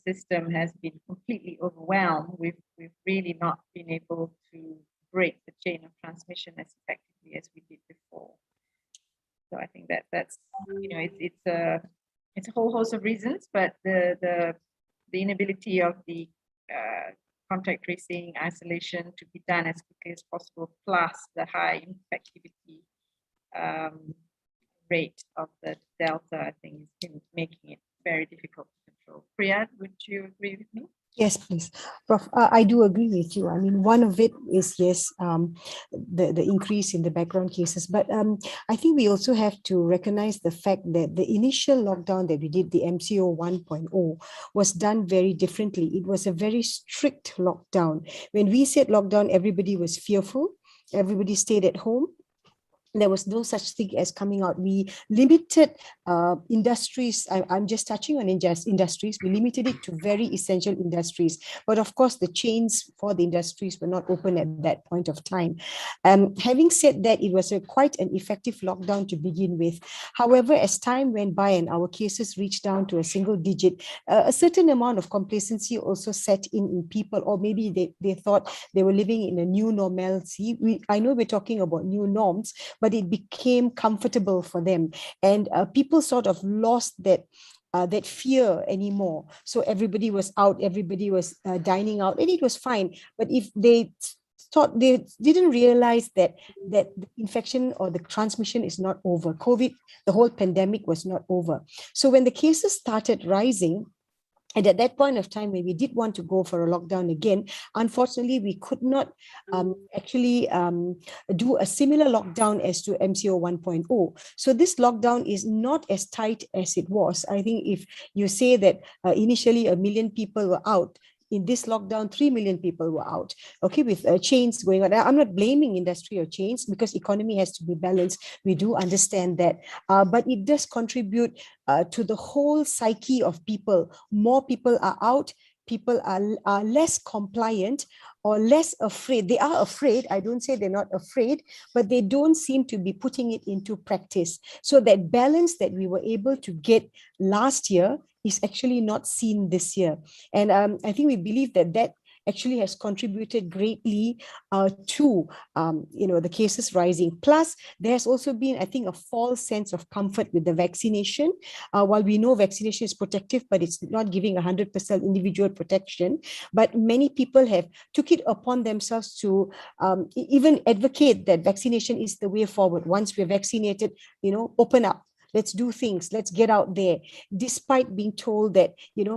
system has been completely overwhelmed, we've really not been able to break the chain of transmission as effectively as we did before. So I think that's, you know, it's a whole host of reasons, but the inability of the contact tracing, isolation to be done as quickly as possible, plus the high infectivity rate of the Delta, I think, has been making it very difficult to control. Priya, would you agree with me? Yes, please. Prof, I do agree with you. I mean, one of it is, yes, the increase in the background cases. But I think we also have to recognize the fact that the initial lockdown that we did, the MCO 1.0, was done very differently. It was a very strict lockdown. When we said lockdown, everybody was fearful. Everybody stayed at home. There was no such thing as coming out. We limited industries. I'm just touching on industries. We limited it to very essential industries. But of course, the chains for the industries were not open at that point of time. Having said that, it was quite an effective lockdown to begin with. However, as time went by and our cases reached down to a single digit, a certain amount of complacency also set in people, or maybe they thought they were living in a new normalcy. I know we're talking about new norms, but it became comfortable for them. And people sort of lost that fear anymore. So everybody was out, everybody was dining out, and it was fine. But if they thought, they didn't realize that the infection or the transmission is not over. COVID, the whole pandemic was not over. So when the cases started rising, and at that point of time, when we did want to go for a lockdown again, unfortunately, we could not actually do a similar lockdown as to MCO 1.0. So this lockdown is not as tight as it was. I think if you say that initially 1 million people were out, in this lockdown, 3 million people were out, okay, with chains going on. I'm not blaming industry or chains because economy has to be balanced. We do understand that, but it does contribute to the whole psyche of people. More people are out, people are less compliant or less afraid. They are afraid. I don't say they're not afraid, but they don't seem to be putting it into practice. So that balance that we were able to get last year is actually not seen this year. And I think we believe that actually has contributed greatly to the cases rising. Plus, there's also been, I think, a false sense of comfort with the vaccination. While we know vaccination is protective, but it's not giving 100% individual protection. But many people have took it upon themselves to even advocate that vaccination is the way forward. Once we're vaccinated, open up. Let's do things. Let's get out there, despite being told that,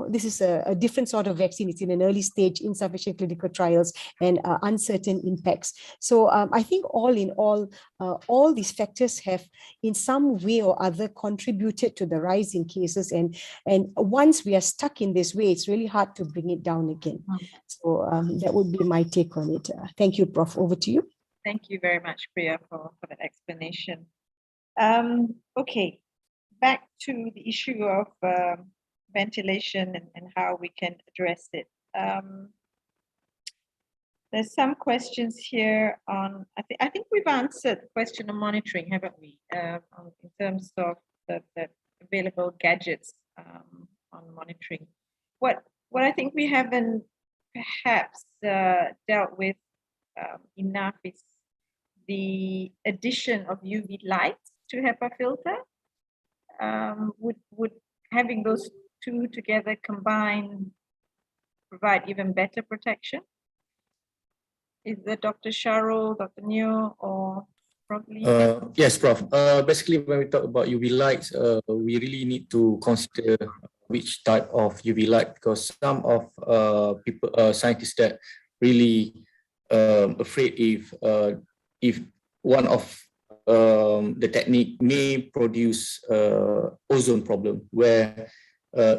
this is a different sort of vaccine. It's in an early stage, insufficient clinical trials and uncertain impacts. So I think all in all these factors have in some way or other contributed to the rise in cases. And once we are stuck in this way, it's really hard to bring it down again. So that would be my take on it. Thank you, Prof. Over to you. Thank you very much, Priya, for that explanation. Okay, back to the issue of ventilation and how we can address it. There's some questions here on, I think we've answered the question of monitoring, haven't we? In terms of the available gadgets on monitoring. What I think we haven't perhaps dealt with enough is the addition of UV lights to HEPA filter. Would having those two together combined provide even better protection? Is that Dr. Sharul, Dr. Neo, or properly? Yes, Prof. Basically, when we talk about UV lights, we really need to consider which type of UV light, because some of people, scientists, that really afraid if one of the technique may produce ozone problem, where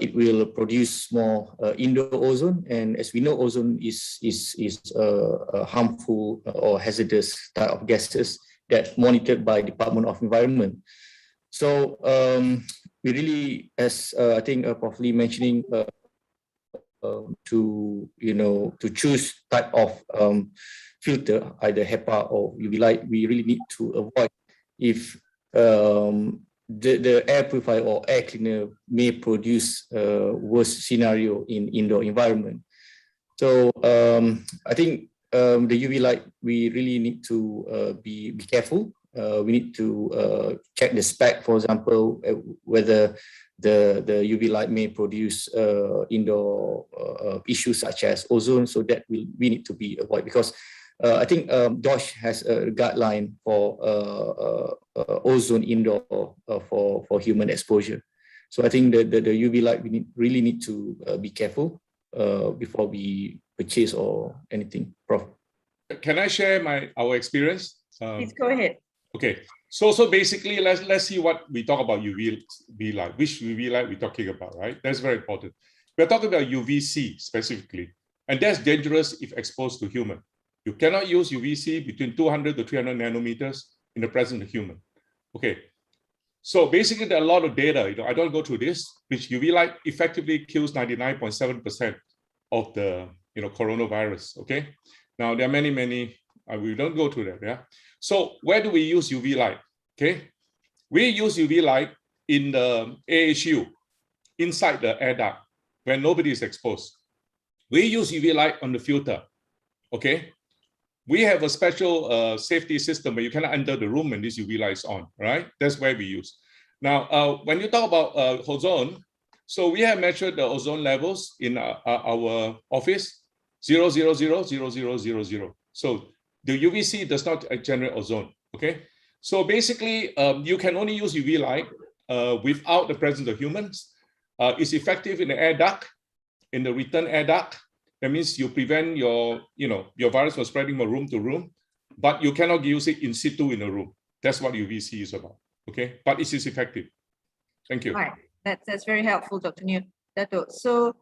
it will produce more indoor ozone, and as we know, ozone is harmful or hazardous type of gases that monitored by Department of Environment. So we really, as I think Prof. Lee mentioning, to choose type of filter, either HEPA or UV light, we really need to avoid if the air purifier or air cleaner may produce worst scenario in indoor environment. So I think the UV light, we really need to be careful. We need to check the spec, for example, whether the UV light may produce indoor issues such as ozone. So that we need to be avoid, because I think DOSH has a guideline for ozone indoor for human exposure. So I think the UV light, we really need to be careful before we purchase or anything. Prof. Can I share our experience? Please go ahead. Okay, so basically, let's see what we talk about UV light. Which UV light we're talking about, right? That's very important. We're talking about UVC specifically, and that's dangerous if exposed to human. You cannot use UVC between 200 to 300 nanometers in the presence of human. Okay, so basically there are a lot of data. I don't go through this, which UV light effectively kills 99.7% of the coronavirus. Okay, now there are many. We don't go through that. Yeah. So where do we use UV light? Okay, we use UV light in the AHU, inside the air duct, where nobody is exposed. We use UV light on the filter. Okay, we have a special safety system where you cannot enter the room when this UV light is on. Right, that's where we use. Now, when you talk about ozone, so we have measured the ozone levels in our office, 0, 0, 0, 0, 0, 0, 0. So the UVC does not generate ozone. Okay, so basically, you can only use UV light without the presence of humans. It's effective in the air duct, in the return air duct. That means you prevent your virus from spreading from room to room, but you cannot use it in situ in a room. That's what UVC is about. Okay, but it is effective. Thank you. All right, that's very helpful, Dr. Dato. So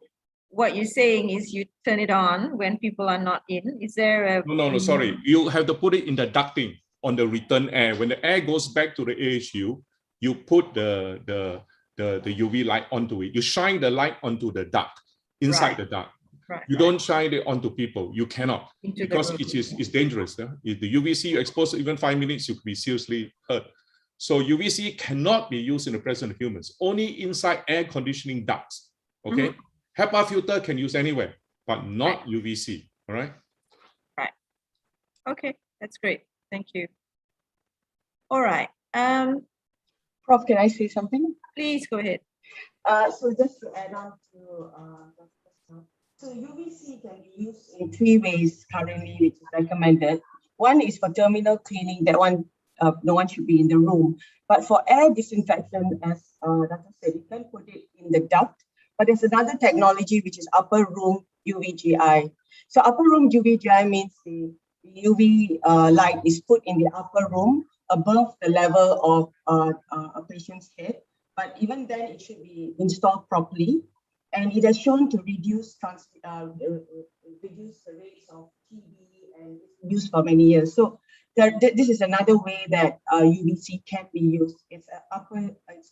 what you're saying is you turn it on when people are not in. Is there a... No, sorry. You have to put it in the ducting on the return air. When the air goes back to the AHU, you put the UV light onto it. You shine the light onto the duct, inside the duct. Right, you don't shine it onto people. You cannot, because it's dangerous. Yeah? If the UVC you expose even 5 minutes, you could be seriously hurt. So UVC cannot be used in the presence of humans, only inside air conditioning ducts. Okay. HEPA filter can use anywhere, but not UVC. All right. Right. Okay, that's great. Thank you. All right. Prof, can I say something? Please go ahead. So just to add on to so UVC can be used in 3 ways currently, which is recommended. One is for terminal cleaning. That one, no one should be in the room. But for air disinfection, as Dr. said, you can put it in the duct. But there's another technology which is upper room UVGI. So upper room UVGI means the UV light is put in the upper room above the level of a patient's head. But even then, it should be installed properly. And it has shown to reduce the rates of TB, and it's used for many years. So this is another way that UVC can be used. It's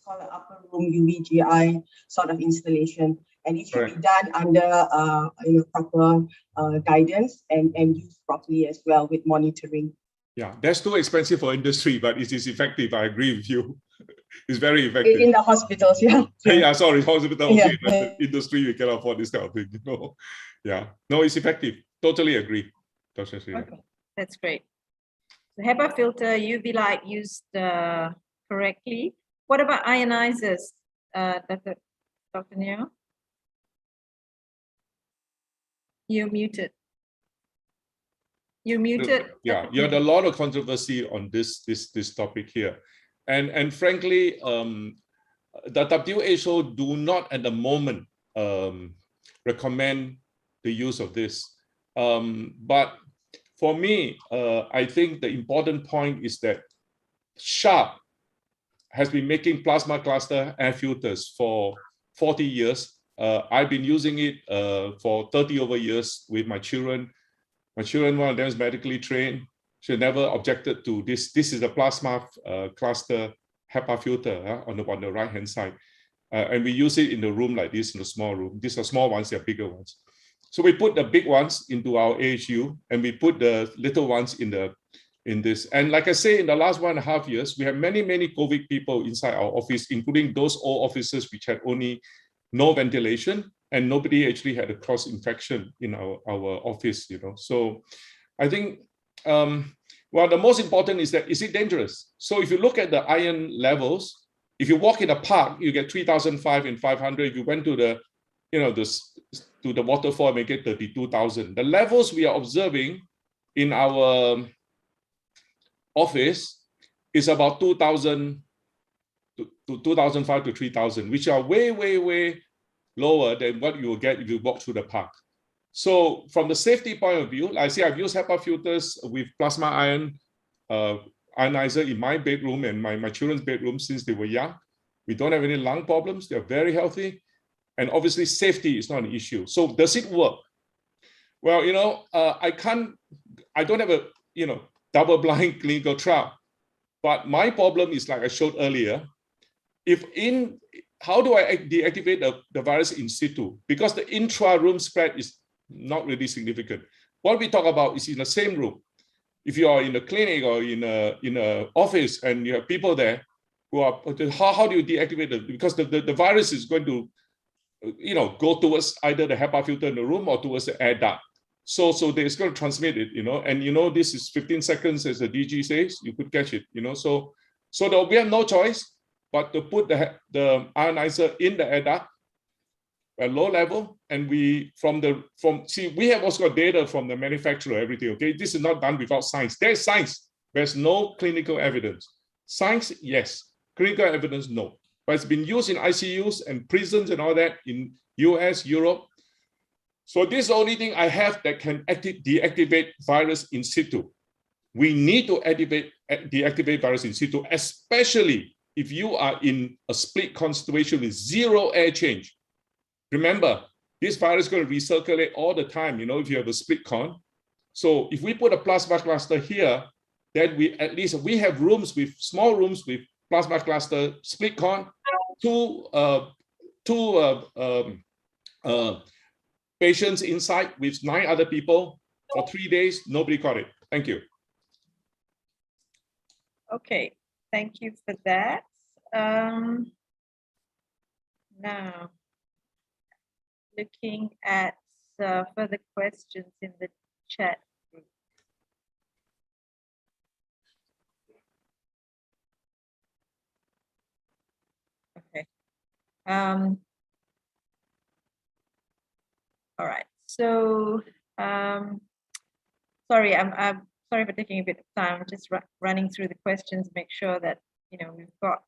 called an upper room UVGI sort of installation, and it should be done under proper guidance and used properly as well with monitoring. Yeah, that's too expensive for industry, but it is effective. I agree with you. It's very effective. In the hospitals, yeah. Yeah, sorry, hospital. Okay, yeah. Industry, we cannot afford this kind of thing. Yeah, no, it's effective. Totally agree. Okay, that's great. The HEPA filter, UV light used correctly. What about ionizers, Dr. Neo? You're muted. You're muted. Yeah, you had a lot of controversy on this topic here. And frankly, the WHO do not at the moment recommend the use of this. But for me, I think the important point is that Sharp has been making plasma cluster air filters for 40 years. I've been using it for 30 over years with my children. My children, one of them is medically trained. She never objected to this. This is a plasma cluster HEPA filter on the right-hand side. And we use it in the room like this, in a small room. These are small ones, they're bigger ones. So we put the big ones into our AHU and we put the little ones in this. And like I say, in the last 1.5 years, we have many COVID people inside our office, including those old offices which had only no ventilation and nobody actually had a cross-infection in our office, you know. So I think, well, the most important is that, is it dangerous? So if you look at the iron levels, if you walk in a park, you get 3,500 and 500. If you went to the, you know, to the waterfall, you may get 32,000. The levels we are observing in our office is about 2,000 to 2,500 to 3,000, which are way lower than what you will get if you walk through the park. So from the safety point of view, like I say, I've used HEPA filters with plasma ion ionizer in my bedroom and my children's bedroom since they were young. We don't have any lung problems. They're very healthy. And obviously safety is not an issue. So does it work? Well, you know, I don't have a, you know, double-blind clinical trial. But my problem is, like I showed earlier, how do I deactivate the virus in situ? Because the intra-room spread is not really significant. What we talk about is in the same room. If you are in a clinic or in a office and you have people there who are, how do you deactivate it? Because the virus is going to, you know, go towards either the HEPA filter in the room or towards the air duct. So it's going to transmit it, you know, and you know, this is 15 seconds, as the DG says, you could catch it, you know. So we have no choice but to put the ionizer in the air duct at low level, and we we have also got data from the manufacturer, everything. Okay, this is not done without science. There's science. There's no clinical evidence. Science, yes. Clinical evidence, no. But it's been used in ICUs and prisons and all that in US, Europe. So this is the only thing I have that can deactivate virus in situ. We need to deactivate virus in situ, especially if you are in a split con situation with zero air change. Remember, this virus is going to recirculate all the time, you know, if you have a split con. So if we put a plasma cluster here, then we have rooms with small rooms with plasma cluster split con, two patients inside with 9 other people for 3 days. Nobody caught it. Thank you. Okay, thank you for that. Now, looking at further questions in the chat group. Okay. All right. So, sorry, I'm sorry for taking a bit of time. I'm just running through the questions, make sure that, you know, we've got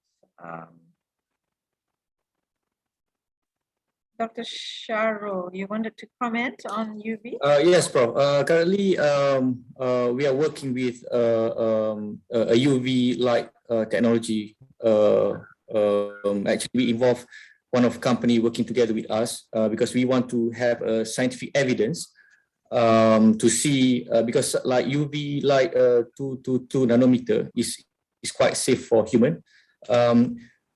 Dr. Sharo, you wanted to comment on UV? Yes, Prof. Currently, we are working with a UV light technology. Actually, we involve one of company working together with us because we want to have scientific evidence to see because like UV light 2 nanometer is quite safe for human.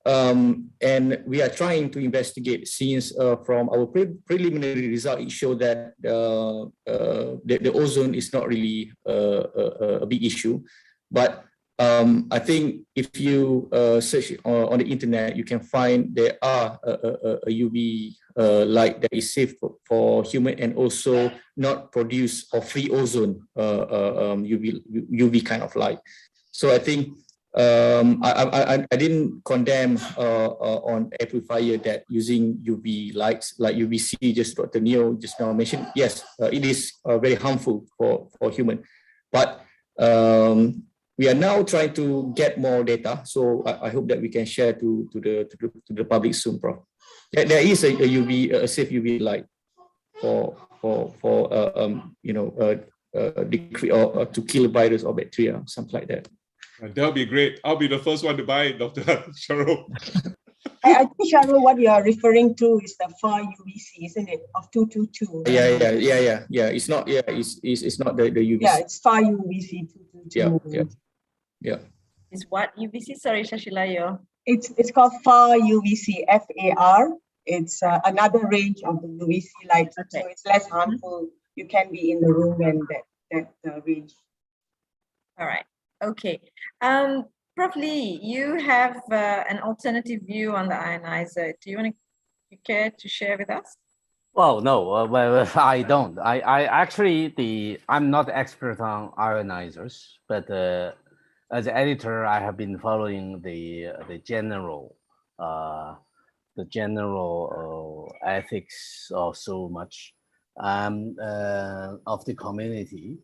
And we are trying to investigate since from our preliminary result, it showed that the ozone is not really a big issue. But I think if you search on the internet, you can find there are a UV light that is safe for human and also not produce or free ozone UV kind of light. So I think I didn't condemn on amplifier that using UV lights like UVC, just Dr. Neo just now mentioned. Yes, it is very harmful for human. But we are now trying to get more data. So I hope that we can share to the public soon, Prof. There is a safe UV light for decrease or to kill virus or bacteria, something like that. That'll be great. I'll be the first one to buy it, Dr. Shahrul. I think, Shahrul, what you are referring to is the far UVC, isn't it, of 222? Yeah. It's not. Yeah, it's not the UVC. Yeah, it's far UVC 222. Yeah. Is what UVC? Sorry, Shashilayo. It's called far UVC, FAR. It's another range of the UVC light, so it's less harmful. You can be in the room when that range. All right. Okay. Prof. Lee, you have an alternative view on the ionizer. Do you care to share with us? Well, no, well, I don't. I actually, I'm not expert on ionizers, but as an editor, I have been following the general ethics or so much of the community.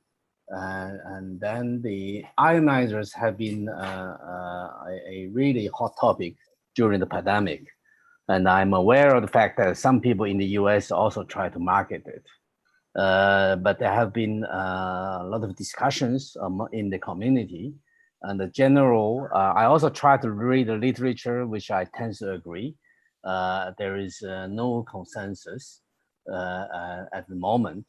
And then the ionizers have been a really hot topic during the pandemic. And I'm aware of the fact that some people in the US also try to market it. But there have been a lot of discussions in the community. And the general, I also try to read the literature, which I tend to agree. There is no consensus at the moment.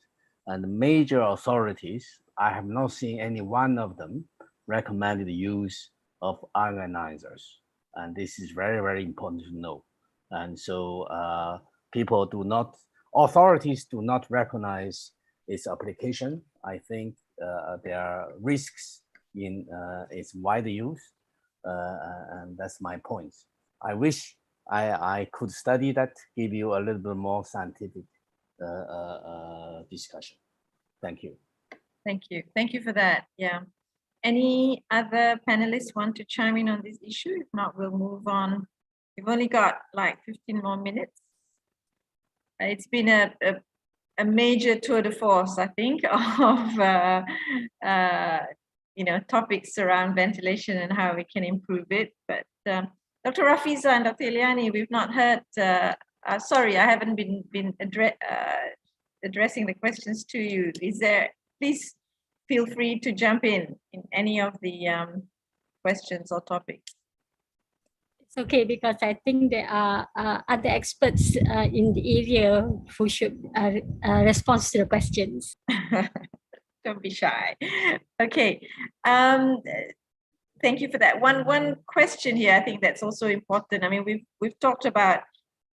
And the major authorities, I have not seen any one of them recommend the use of ionizers. And this is very, very important to know. And so authorities do not recognize its application. I think there are risks in its wide use. And that's my point. I wish I could study that, give you a little bit more scientific discussion. Thank you. Thank you. Thank you for that. Yeah. Any other panelists want to chime in on this issue? If not, we'll move on. We've only got like 15 more minutes. It's been a major tour de force, I think, of topics around ventilation and how we can improve it. But Dr. Rafiza and Dr. Ilyani, we've not heard. Sorry, I haven't been addressing the questions to you. Please feel free to jump in any of the questions or topics. It's okay, because I think there are other experts in the area who should respond to the questions. Don't be shy. Okay. Thank you for that. One question here, I think that's also important. I mean, we've talked about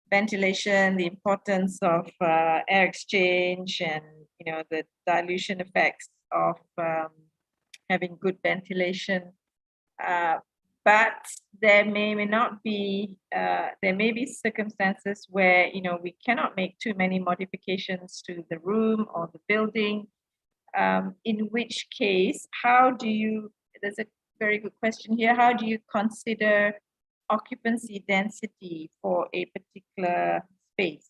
ventilation, the importance of air exchange, and the dilution effects of having good ventilation. But there may not be there may be circumstances where we cannot make too many modifications to the room or the building. In which case, there's a very good question here. How do you consider occupancy density for a particular space?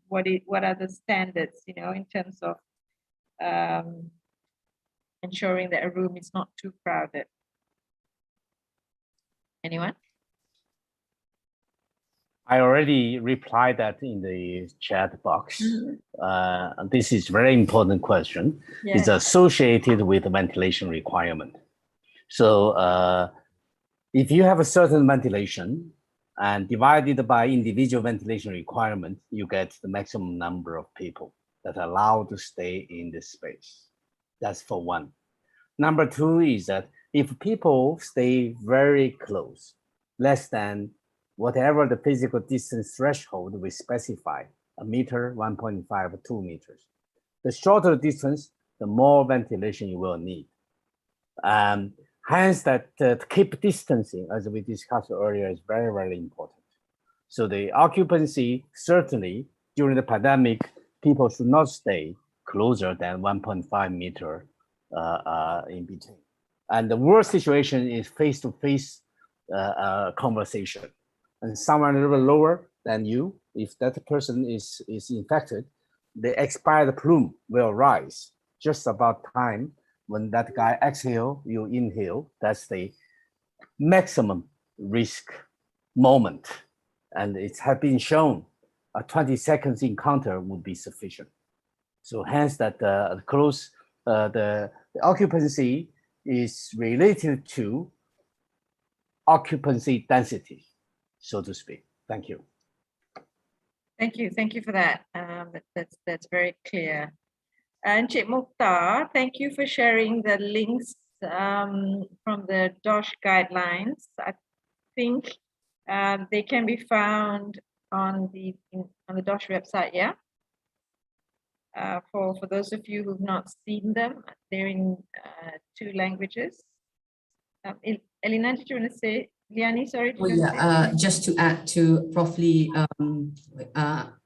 What are the standards, in terms of ensuring that a room is not too crowded? Anyone? I already replied that in the chat box. Mm-hmm. This is a very important question. Yeah. It's associated with the ventilation requirement. So if you have a certain ventilation and divided by individual ventilation requirement, you get the maximum number of people that are allowed to stay in this space. That's for one. Number two is that if people stay very close, less than whatever the physical distance threshold we specify, 1 meter, 1.5, or 2 meters. The shorter the distance, the more ventilation you will need. Hence, that to keep distancing, as we discussed earlier, is very, very important. So the occupancy, certainly during the pandemic, people should not stay closer than 1.5 meter in between. And the worst situation is face-to-face conversation. And someone a little bit lower than you, if that person is infected, the expired plume will rise just about time When that guy exhale, you inhale. That's the maximum risk moment. And it has been shown a 20 seconds encounter would be sufficient. So hence that the occupancy is related to occupancy density, so to speak. Thank you. Thank you for that. That's very clear. And Encik Mukhtar, thank you for sharing the links from the DOSH guidelines. I think they can be found on the DOSH website, yeah? For those of you who've not seen them, they're in 2 languages. Elena, did you want to say? Liani, sorry. Just to add to Prof. Lee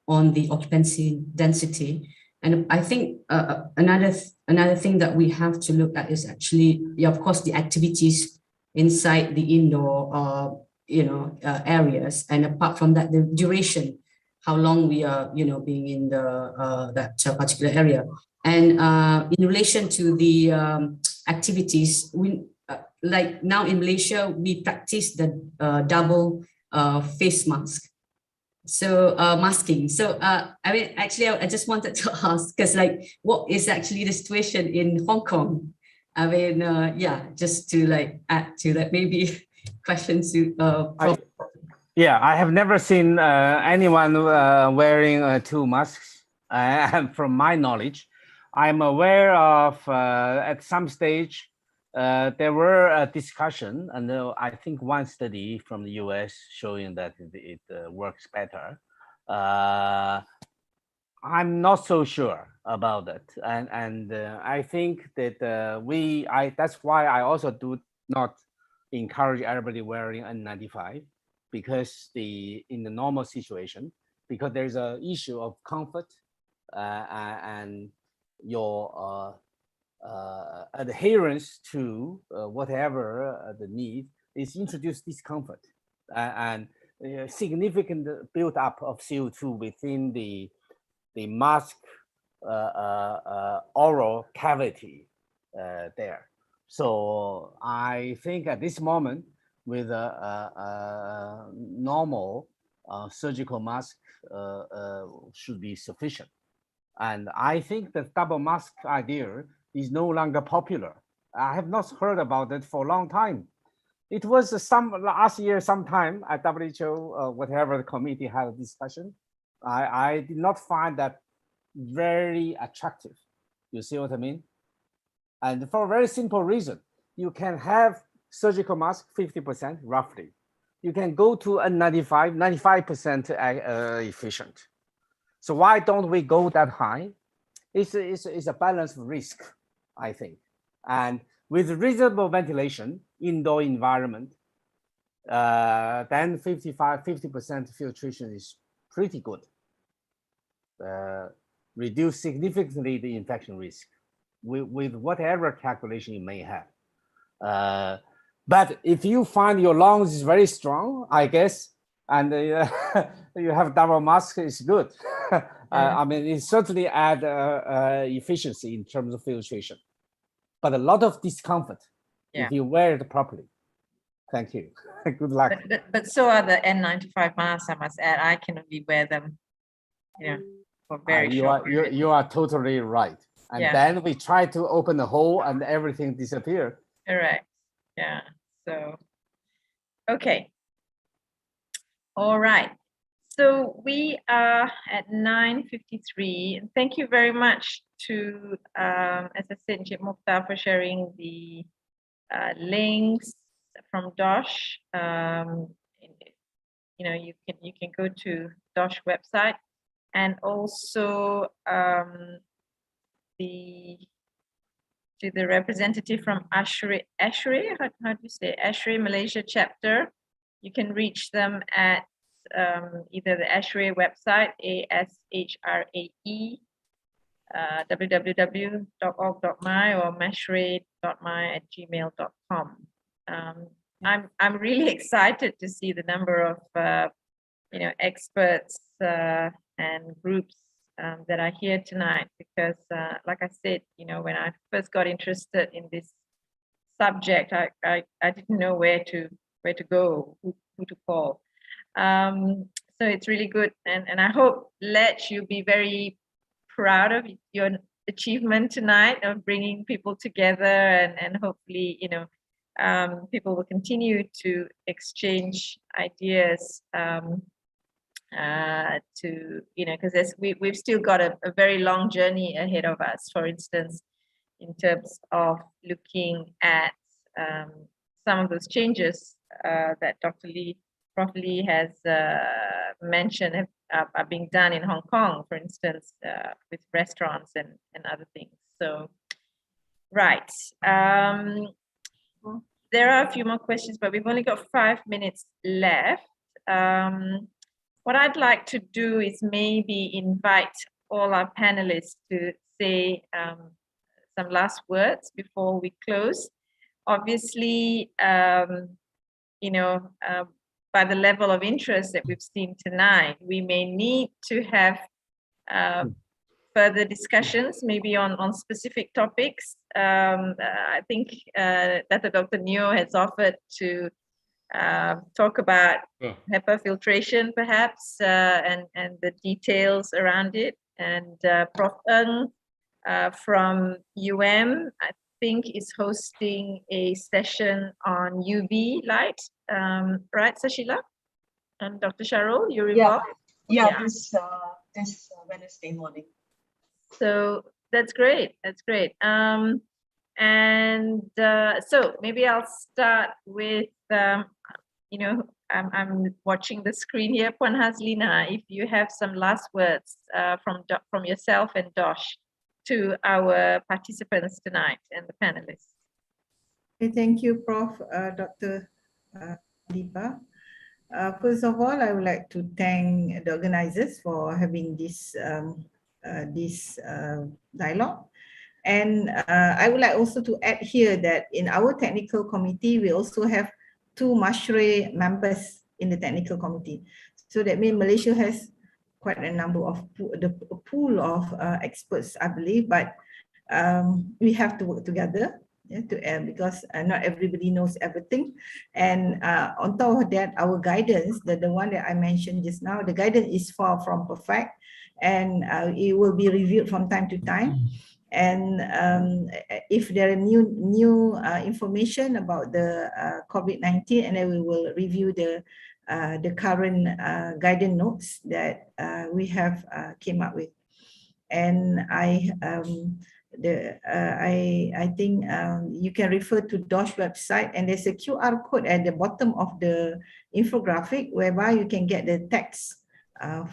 on the occupancy density, and I think another thing that we have to look at is actually, of course, the activities inside the indoor, areas, and apart from that, the duration, how long we are, being in the that particular area, and in relation to the activities, we. Like now in Malaysia, we practice the double face mask. So masking. So I mean, actually, I just wanted to ask, because like, what is actually the situation in Hong Kong? I mean, just to like add to that, maybe questions to. I have never seen anyone wearing 2 masks. From my knowledge, I'm aware of at some stage. There were a discussion, and I think one study from the US showing that it works better. I'm not so sure about that, and I think that that's why I also do not encourage everybody wearing N95, because in the normal situation, because there's an issue of comfort and your adherence to whatever the need is introduced discomfort and significant build up of CO2 within the mask oral cavity there. So I think at this moment, with a normal surgical mask should be sufficient. And I think the double mask idea is no longer popular. I have not heard about it for a long time. It was last year sometime at WHO, whatever the committee had a discussion. I did not find that very attractive. You see what I mean? And for a very simple reason, you can have surgical mask 50% roughly. You can go to a 95% efficient. So why don't we go that high? It's a balanced risk, I think. And with reasonable ventilation, indoor environment, then 50% filtration is pretty good. Reduce significantly the infection risk with whatever calculation you may have. But if you find your lungs is very strong, I guess, and you have double mask, it's good. I mean, it certainly add efficiency in terms of filtration, but a lot of discomfort if you wear it properly. Thank you. Good luck. But so are the N95 masks, I must add. I can only wear them, for very short periods. You are totally right. And then we try to open the hole and everything disappear. Correct. Yeah. So, okay. All right. So we are at 9:53. Thank you very much to, as I said, Encik Mukhtar, for sharing the links from DOSH. You can go to DOSH website, and also to the representative from ASHRAE, how do you say, ASHRAE Malaysia chapter. You can reach them at either the ASHRAE website, ASHRAE, www.org.my or mashrae.my@gmail.com. I'm really excited to see the number of experts and groups that are here tonight, because like I said, you know, when I first got interested in this subject, I didn't know where to go, who to call. So it's really good, and I hope, Lech, you'll be very proud of your achievement tonight of bringing people together, and hopefully, you know, people will continue to exchange ideas to, you know, because we've still got a very long journey ahead of us, for instance, in terms of looking at some of those changes that Prof. Lee has mentioned are being done in Hong Kong, for instance, with restaurants and other things. So, right. There are a few more questions, but we've only got 5 minutes left. What I'd like to do is maybe invite all our panelists to say some last words before we close. Obviously, you know, by the level of interest that we've seen tonight, we may need to have further discussions, maybe on specific topics. I think that Dr. Neo has offered to talk about HEPA filtration, perhaps, and the details around it. And Prof. Ng from UM, I think, is hosting a session on UV light, right, Sashila? And Dr. Sharul, you're involved? Yeah, this Wednesday morning. So that's great. That's great. So maybe I'll start with, you know, I'm watching the screen here. Puan Hazlina, if you have some last words from yourself and Dosh to our participants tonight and the panelists. Okay, thank you, Prof. Dr. Deepa. First of all, I would like to thank the organizers for having this dialogue. And I would like also to add here that in our technical committee, we also have 2 Mashre members in the technical committee. So that means Malaysia has quite a number of the pool of experts, I believe, but we have to work together, yeah, because not everybody knows everything. And on top of that, our guidance, the one that I mentioned just now, the guidance is far from perfect, and it will be reviewed from time to time. And if there are new information about the COVID-19, and then we will review the current guidance notes that we have came up with. And I think you can refer to DOSH website, and there's a QR code at the bottom of the infographic whereby you can get the text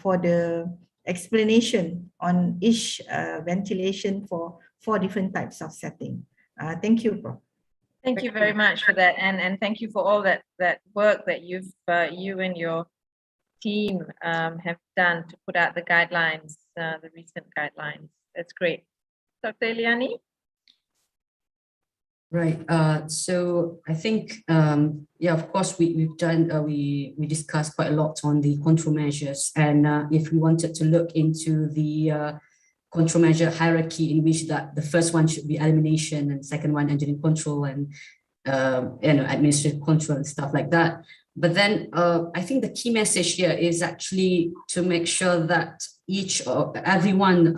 for the explanation on each ventilation for 4 different types of setting. Thank you, Prof. Thank you very much for that, and thank you for all that work that you and your team have done to put out the guidelines, the recent guidelines. That's great. Dr. Eliani? Right. So I think, yeah, of course, we've done, we discussed quite a lot on the control measures. And if we wanted to look into the control measure hierarchy, in which that the first one should be elimination, and second one engineering control, and you know, administrative control and stuff like that. But then I think the key message here is actually to make sure that everyone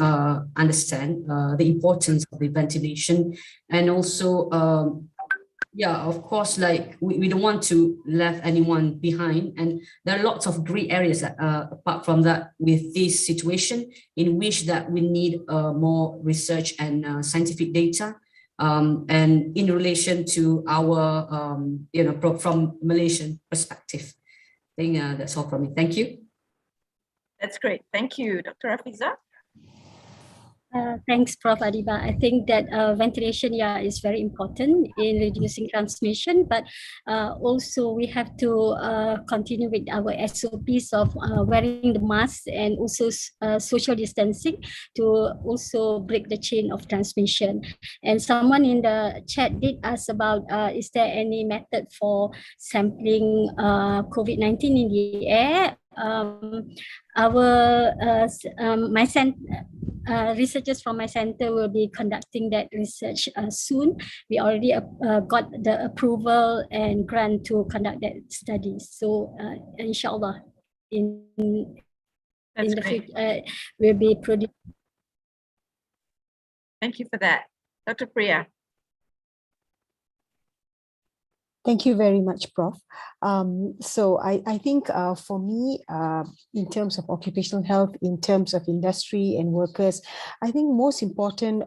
understand the importance of the ventilation, and also yeah, of course, like we don't want to leave anyone behind, and there are lots of gray areas apart from that with this situation, in which that we need more research and scientific data, and in relation to our you know, from Malaysian perspective. I think that's all from me. Thank you. That's great. Thank you, Dr. Rafiza. Thanks, Prof. Adiba. I think that ventilation, yeah, is very important in reducing transmission, but also we have to continue with our SOPs of wearing the mask and also social distancing to also break the chain of transmission. And someone in the chat did ask about is there any method for sampling COVID-19 in the air? researchers from my center will be conducting that research soon. We already got the approval and grant to conduct that study. So inshallah, in the future, will be produced. Thank you for that. Dr. Priya. Thank you very much, Prof. So I think for me, in terms of occupational health, in terms of industry and workers, I think the most important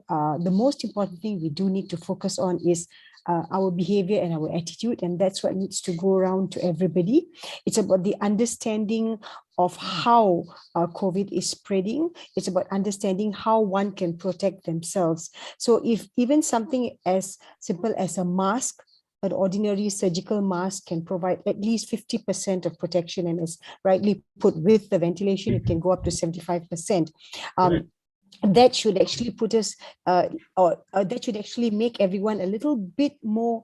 thing we do need to focus on is our behavior and our attitude, and that's what needs to go around to everybody. It's about the understanding of how COVID is spreading. It's about understanding how one can protect themselves. So if even something as simple as a mask, an ordinary surgical mask can provide at least 50% of protection, and as rightly put, with the ventilation, it can go up to 75%. That should actually put us, that should actually make everyone a little bit more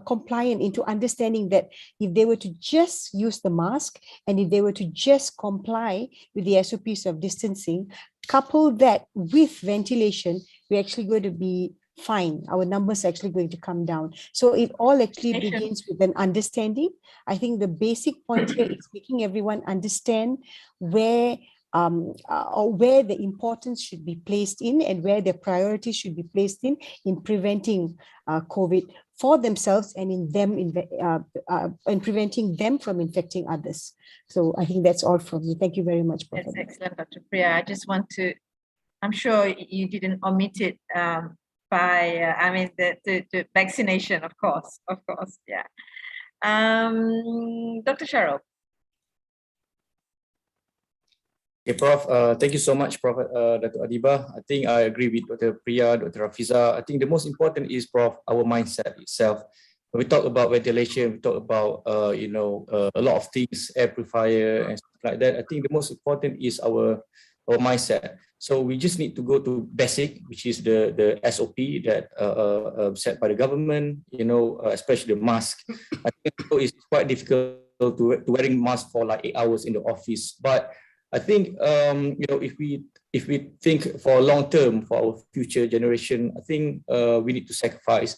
compliant into understanding that if they were to just use the mask and if they were to just comply with the SOPs of distancing, couple that with ventilation, we're actually going to be fine. Our numbers are actually going to come down. So it all actually begins with an understanding. I think the basic point here is making everyone understand where where the importance should be placed in and where the priorities should be placed in preventing COVID for themselves and and preventing them from infecting others. So I think that's all from me. Thank you very much, Prof. That's excellent, Dr. Priya. I just want to, I'm sure you didn't omit it by, I mean, the vaccination, of course, yeah. Dr. Cheryl. Okay, Prof. Thank you so much, Prof. Dr. Adiba. I think I agree with Dr. Priya, Dr. Rafiza. I think the most important is, Prof, our mindset itself. When we talk about ventilation, we talk about a lot of things, air purifier and stuff like that. I think the most important is our mindset. So we just need to go to basic, which is the SOP that set by the government. Especially the mask. I think it's quite difficult to wearing mask for like 8 hours in the office, but I think if we think for long term for our future generation, I think we need to sacrifice.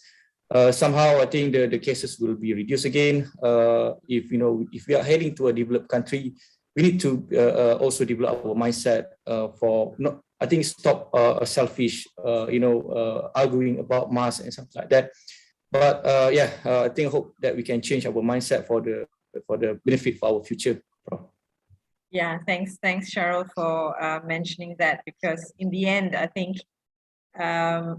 Somehow, I think the cases will be reduced again. If we are heading to a developed country, we need to also develop our mindset for not. I think stop selfish, arguing about masks and something like that. But I think hope that we can change our mindset for the benefit for our future. Yeah, thanks, Cheryl, for mentioning that, because in the end, I think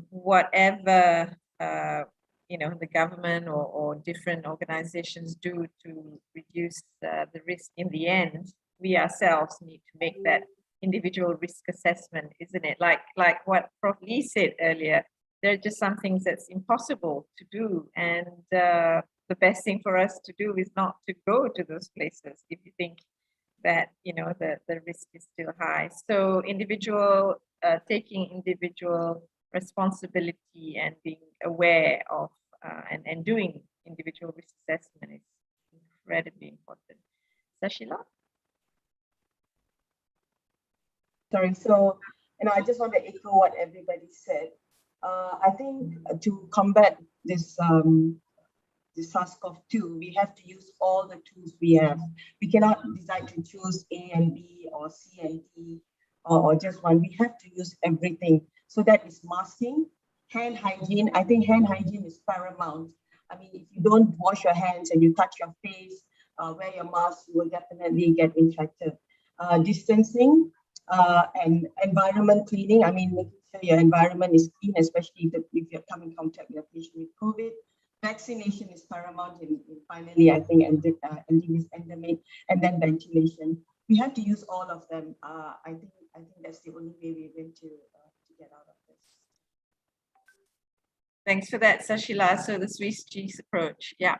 whatever the government or different organizations do to reduce the risk, in the end, we ourselves need to make that individual risk assessment, isn't it? Like what Prof. Lee said earlier, there are just some things that's impossible to do, and the best thing for us to do is not to go to those places if you think that the risk is still high. So taking individual responsibility and being aware of and doing individual risk assessment is incredibly important. Sashila? Sorry, so I just want to echo what everybody said. I think to combat this the SARS-CoV-2, we have to use all the tools we have. We cannot decide to choose A and B or C and D or just one. We have to use everything. So that is masking, hand hygiene. I think hand hygiene is paramount. I mean, if you don't wash your hands and you touch your face, wear your mask, you will definitely get infected. Distancing and environment cleaning. I mean, making sure your environment is clean, especially if you're coming in contact with a patient with COVID. Vaccination is paramount in finally, I think, ending this endemic, and then ventilation. We have to use all of them. I think that's the only way we're going to get out of this. Thanks for that, Sashila. So the Swiss cheese approach, yeah.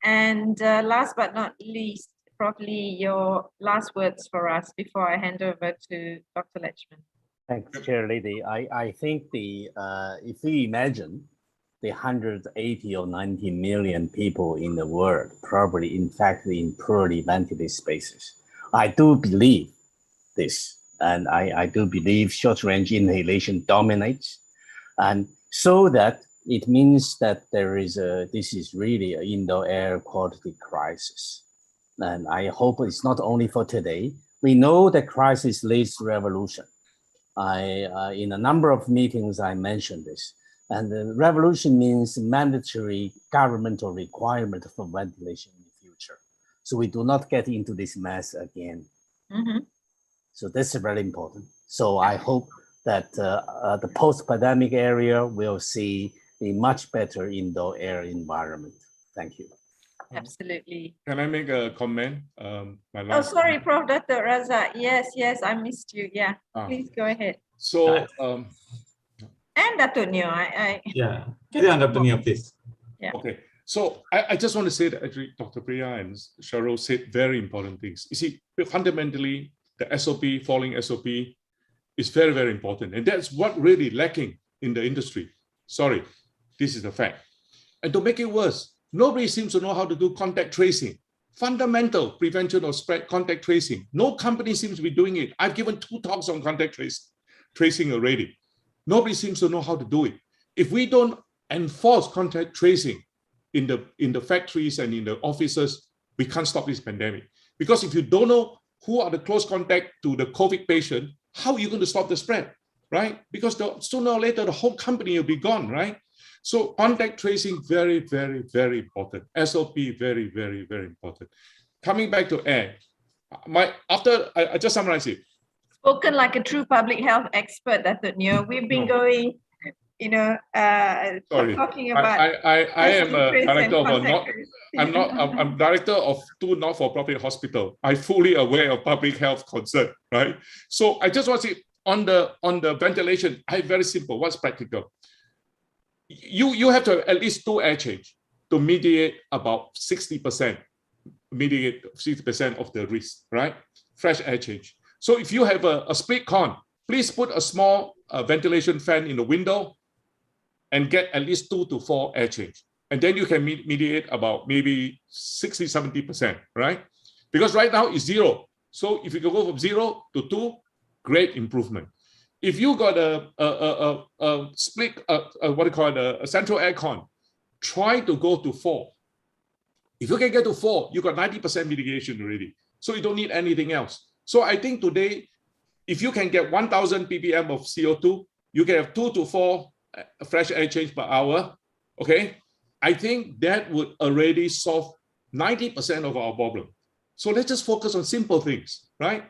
And last but not least, Prof. Lee, your last words for us before I hand over to Dr. Lechman. Thanks, Chair Lady. I think if we imagine the 180 or 90 million people in the world probably infected in poorly ventilated spaces, I do believe this, and I do believe short-range inhalation dominates, and so that it means that this is really an indoor air quality crisis. And I hope it's not only for today. We know that crisis leads to revolution. In a number of meetings, I mentioned this. And the revolution means mandatory governmental requirement for ventilation in the future. So we do not get into this mess again. Mm-hmm. So this is very important. So I hope that the post-pandemic area will see a much better indoor air environment. Thank you. Absolutely. Can I make a comment? Oh, sorry, Prof. Dr. Razak. Yes, I missed you. Yeah, please go ahead. So, and Dr. Neo, yeah, Dr. Neo, please. Yeah. Okay. So I just want to say that actually Dr. Priya and Cheryl said very important things. You see, fundamentally, the SOP, falling SOP is very, very important. And that's what really lacking in the industry. Sorry, this is the fact. And to make it worse, nobody seems to know how to do contact tracing. Fundamental prevention of spread contact tracing. No company seems to be doing it. I've given 2 talks on contact tracing already. Nobody seems to know how to do it. If we don't enforce contact tracing in the factories and in the offices, we can't stop this pandemic. Because if you don't know who are the close contact to the COVID patient, how are you going to stop the spread, right? Because sooner or later, the whole company will be gone, right? So contact tracing, very, very, very important. SOP, very, very, very important. Coming back to air, I just summarize it. Spoken like a true public health expert, Dr. Neo. We've been going, talking about. I am a director of I'm director of 2 not-for-profit hospitals. I'm fully aware of public health concern, right? So I just want to say on the ventilation, very simple. What's practical? You have to have at least 2 air change to mitigate about 60% of the risk, right? Fresh air change. So if you have a split con, please put a small ventilation fan in the window and get at least 2 to 4 air change. And then you can mediate about maybe 60, 70%, right? Because right now it's 0. So if you can go from 0 to 2, great improvement. If you got a split, a central aircon, try to go to 4. If you can get to 4, you got 90% mitigation already. So you don't need anything else. So I think today, if you can get 1,000 ppm of CO2, you can have 2 to 4 fresh air change per hour. Okay, I think that would already solve 90% of our problem. So let's just focus on simple things, right?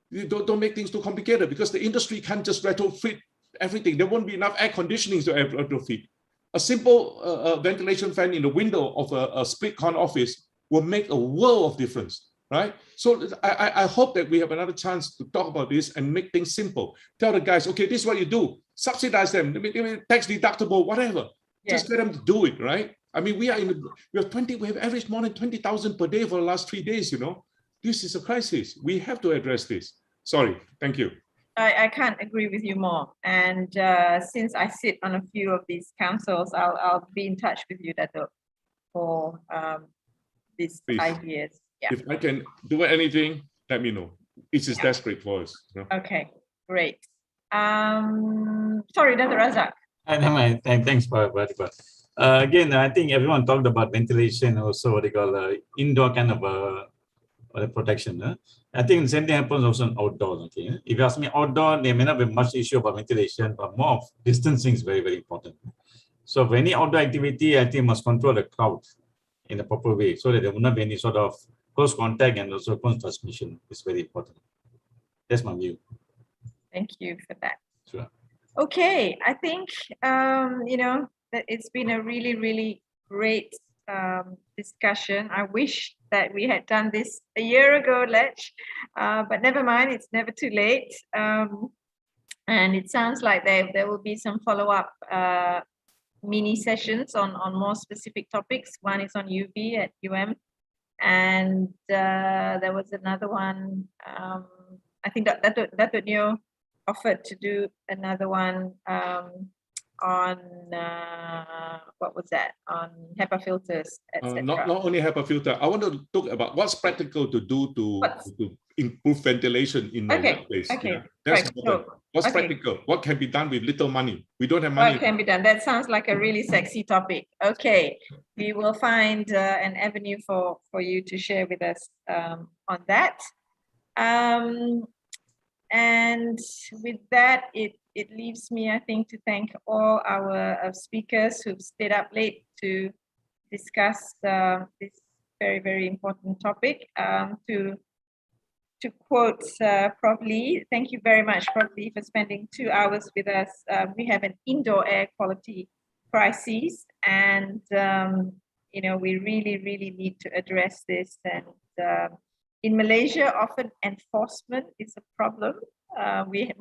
You don't make things too complicated, because the industry can't just retrofit everything. There won't be enough air conditioning to retrofit. A simple ventilation fan in the window of a split con office will make a world of difference, right? So I hope that we have another chance to talk about this and make things simple. Tell the guys, okay, this is what you do. Subsidize them, tax deductible, whatever. Yeah. Just get them to do it, right? I mean, we have averaged more than 20,000 per day for the last 3 days, This is a crisis. We have to address this. Sorry, thank you. I can't agree with you more. And since I sit on a few of these councils, I'll be in touch with you, Dato', for these ideas. Yeah. If I can do anything, let me know. It is desperate for us. Okay, great. Sorry, Dr. Razak. Thanks for again, I think everyone talked about ventilation, also what they call indoor kind of protection. I think the same thing happens also in outdoors. Okay, if you ask me outdoor, there may not be much issue about ventilation, but more of distancing is very, very important. So for any outdoor activity, I think must control the crowd in a proper way, so that there will not be any sort of close contact and also close transmission. Is very important. That's my view. Thank you for that. Sure. Okay, I think that it's been a really, really great discussion. I wish that we had done this a year ago, Lech, but never mind, it's never too late. And it sounds like there will be some follow-up mini sessions on more specific topics. One is on UV at UM, and there was another one. I think that Neo offered to do another one on what was that, on HEPA filters, etc. Not only HEPA filter. I want to talk about what's practical to do to improve ventilation in the workplace. Okay. Yeah, that's Right. important. So, what's okay. practical? What can be done with little money? We don't have money. What can be done? That sounds like a really sexy topic. Okay, we will find an avenue for you to share with us on that. And with that, it leaves me, I think, to thank all our speakers who've stayed up late to discuss this very, very important topic. To quote Prof. Lee, thank you very much, Prof. Lee, for spending 2 hours with us. We have an indoor air quality crisis, and you know, we really, really need to address this. And in Malaysia, often enforcement is a problem. We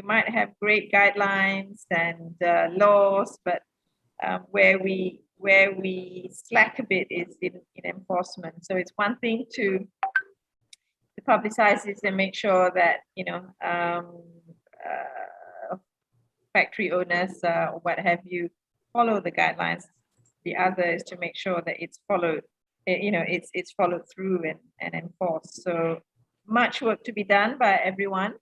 might have great guidelines and laws, but where we slack a bit is in enforcement. So it's one thing to publicize this and make sure that, you know, factory owners or what have you follow the guidelines. The other is to make sure that it's followed, you know, it's followed through and enforced. So much work to be done by everyone.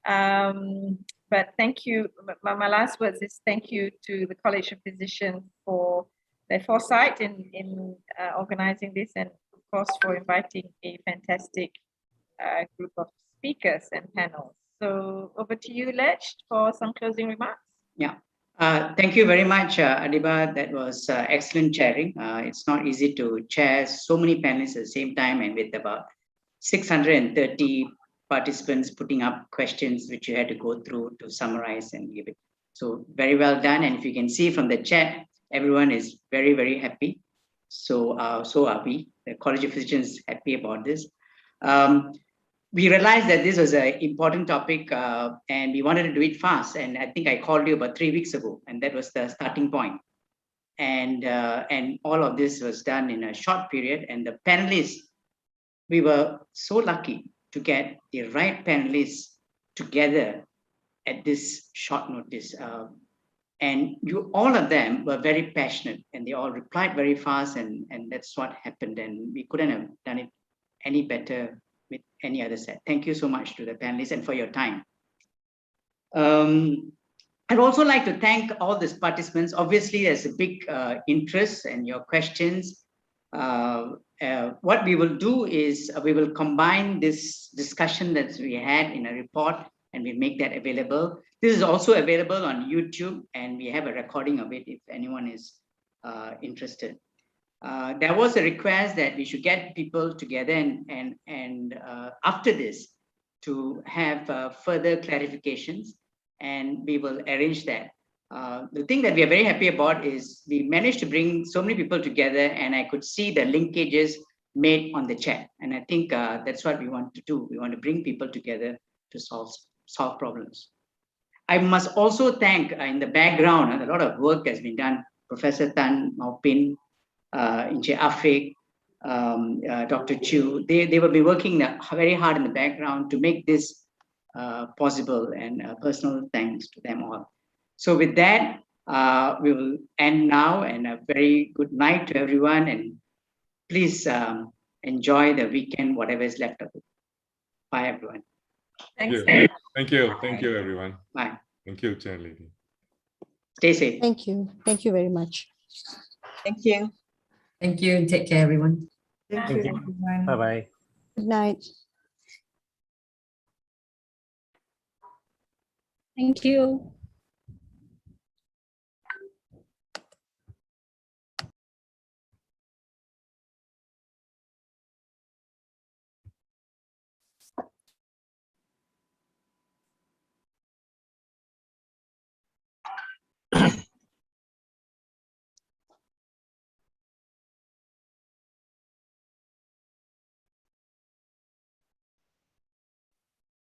But thank you. My last words is thank you to the College of Physicians for their foresight in organizing this, and of course for inviting a fantastic group of speakers and panels. So over to you, Lech, for some closing remarks. Yeah. Thank you very much, Adiba. That was excellent chairing. It's not easy to chair so many panelists at the same time, and with about 630 participants putting up questions which you had to go through to summarize and give it. So very well done. And if you can see from the chat, everyone is very, very happy. So so are we. The College of Physicians is happy about this. We realized that this was an important topic and we wanted to do it fast. And I think I called you about 3 weeks ago, and that was the starting point. And all of this was done in a short period. And the panelists, we were so lucky to get the right panelists together at this short notice. And all of them were very passionate, and they all replied very fast, and that's what happened. And we couldn't have done it any better with any other set. Thank you so much to the panelists and for your time. I'd also like to thank all these participants. Obviously, there's a big interest in your questions. What we will do is we will combine this discussion that we had in a report, and we make that available. This is also available on YouTube, and we have a recording of it if anyone is interested. There was a request that we should get people together and after this to have further clarifications, and we will arrange that. The thing that we are very happy about is we managed to bring so many people together, and I could see the linkages made on the chat. And I think that's what we want to do. We want to bring people together to solve problems. I must also thank in the background, a lot of work has been done. Professor Tan Maupin, Encik Afiq, Dr. Chu, they will be working very hard in the background to make this possible, and personal thanks to them all. So with that, we will end now, and a very good night to everyone, and please enjoy the weekend, whatever is left of it. Bye, everyone. Thanks. Thank you, everyone. Bye. Thank you, Chair Lady. Stay safe. Thank you. Thank you very much. Thank you. Thank you, and take care, everyone. Thank you, everyone. Bye-bye. Good night. Thank you.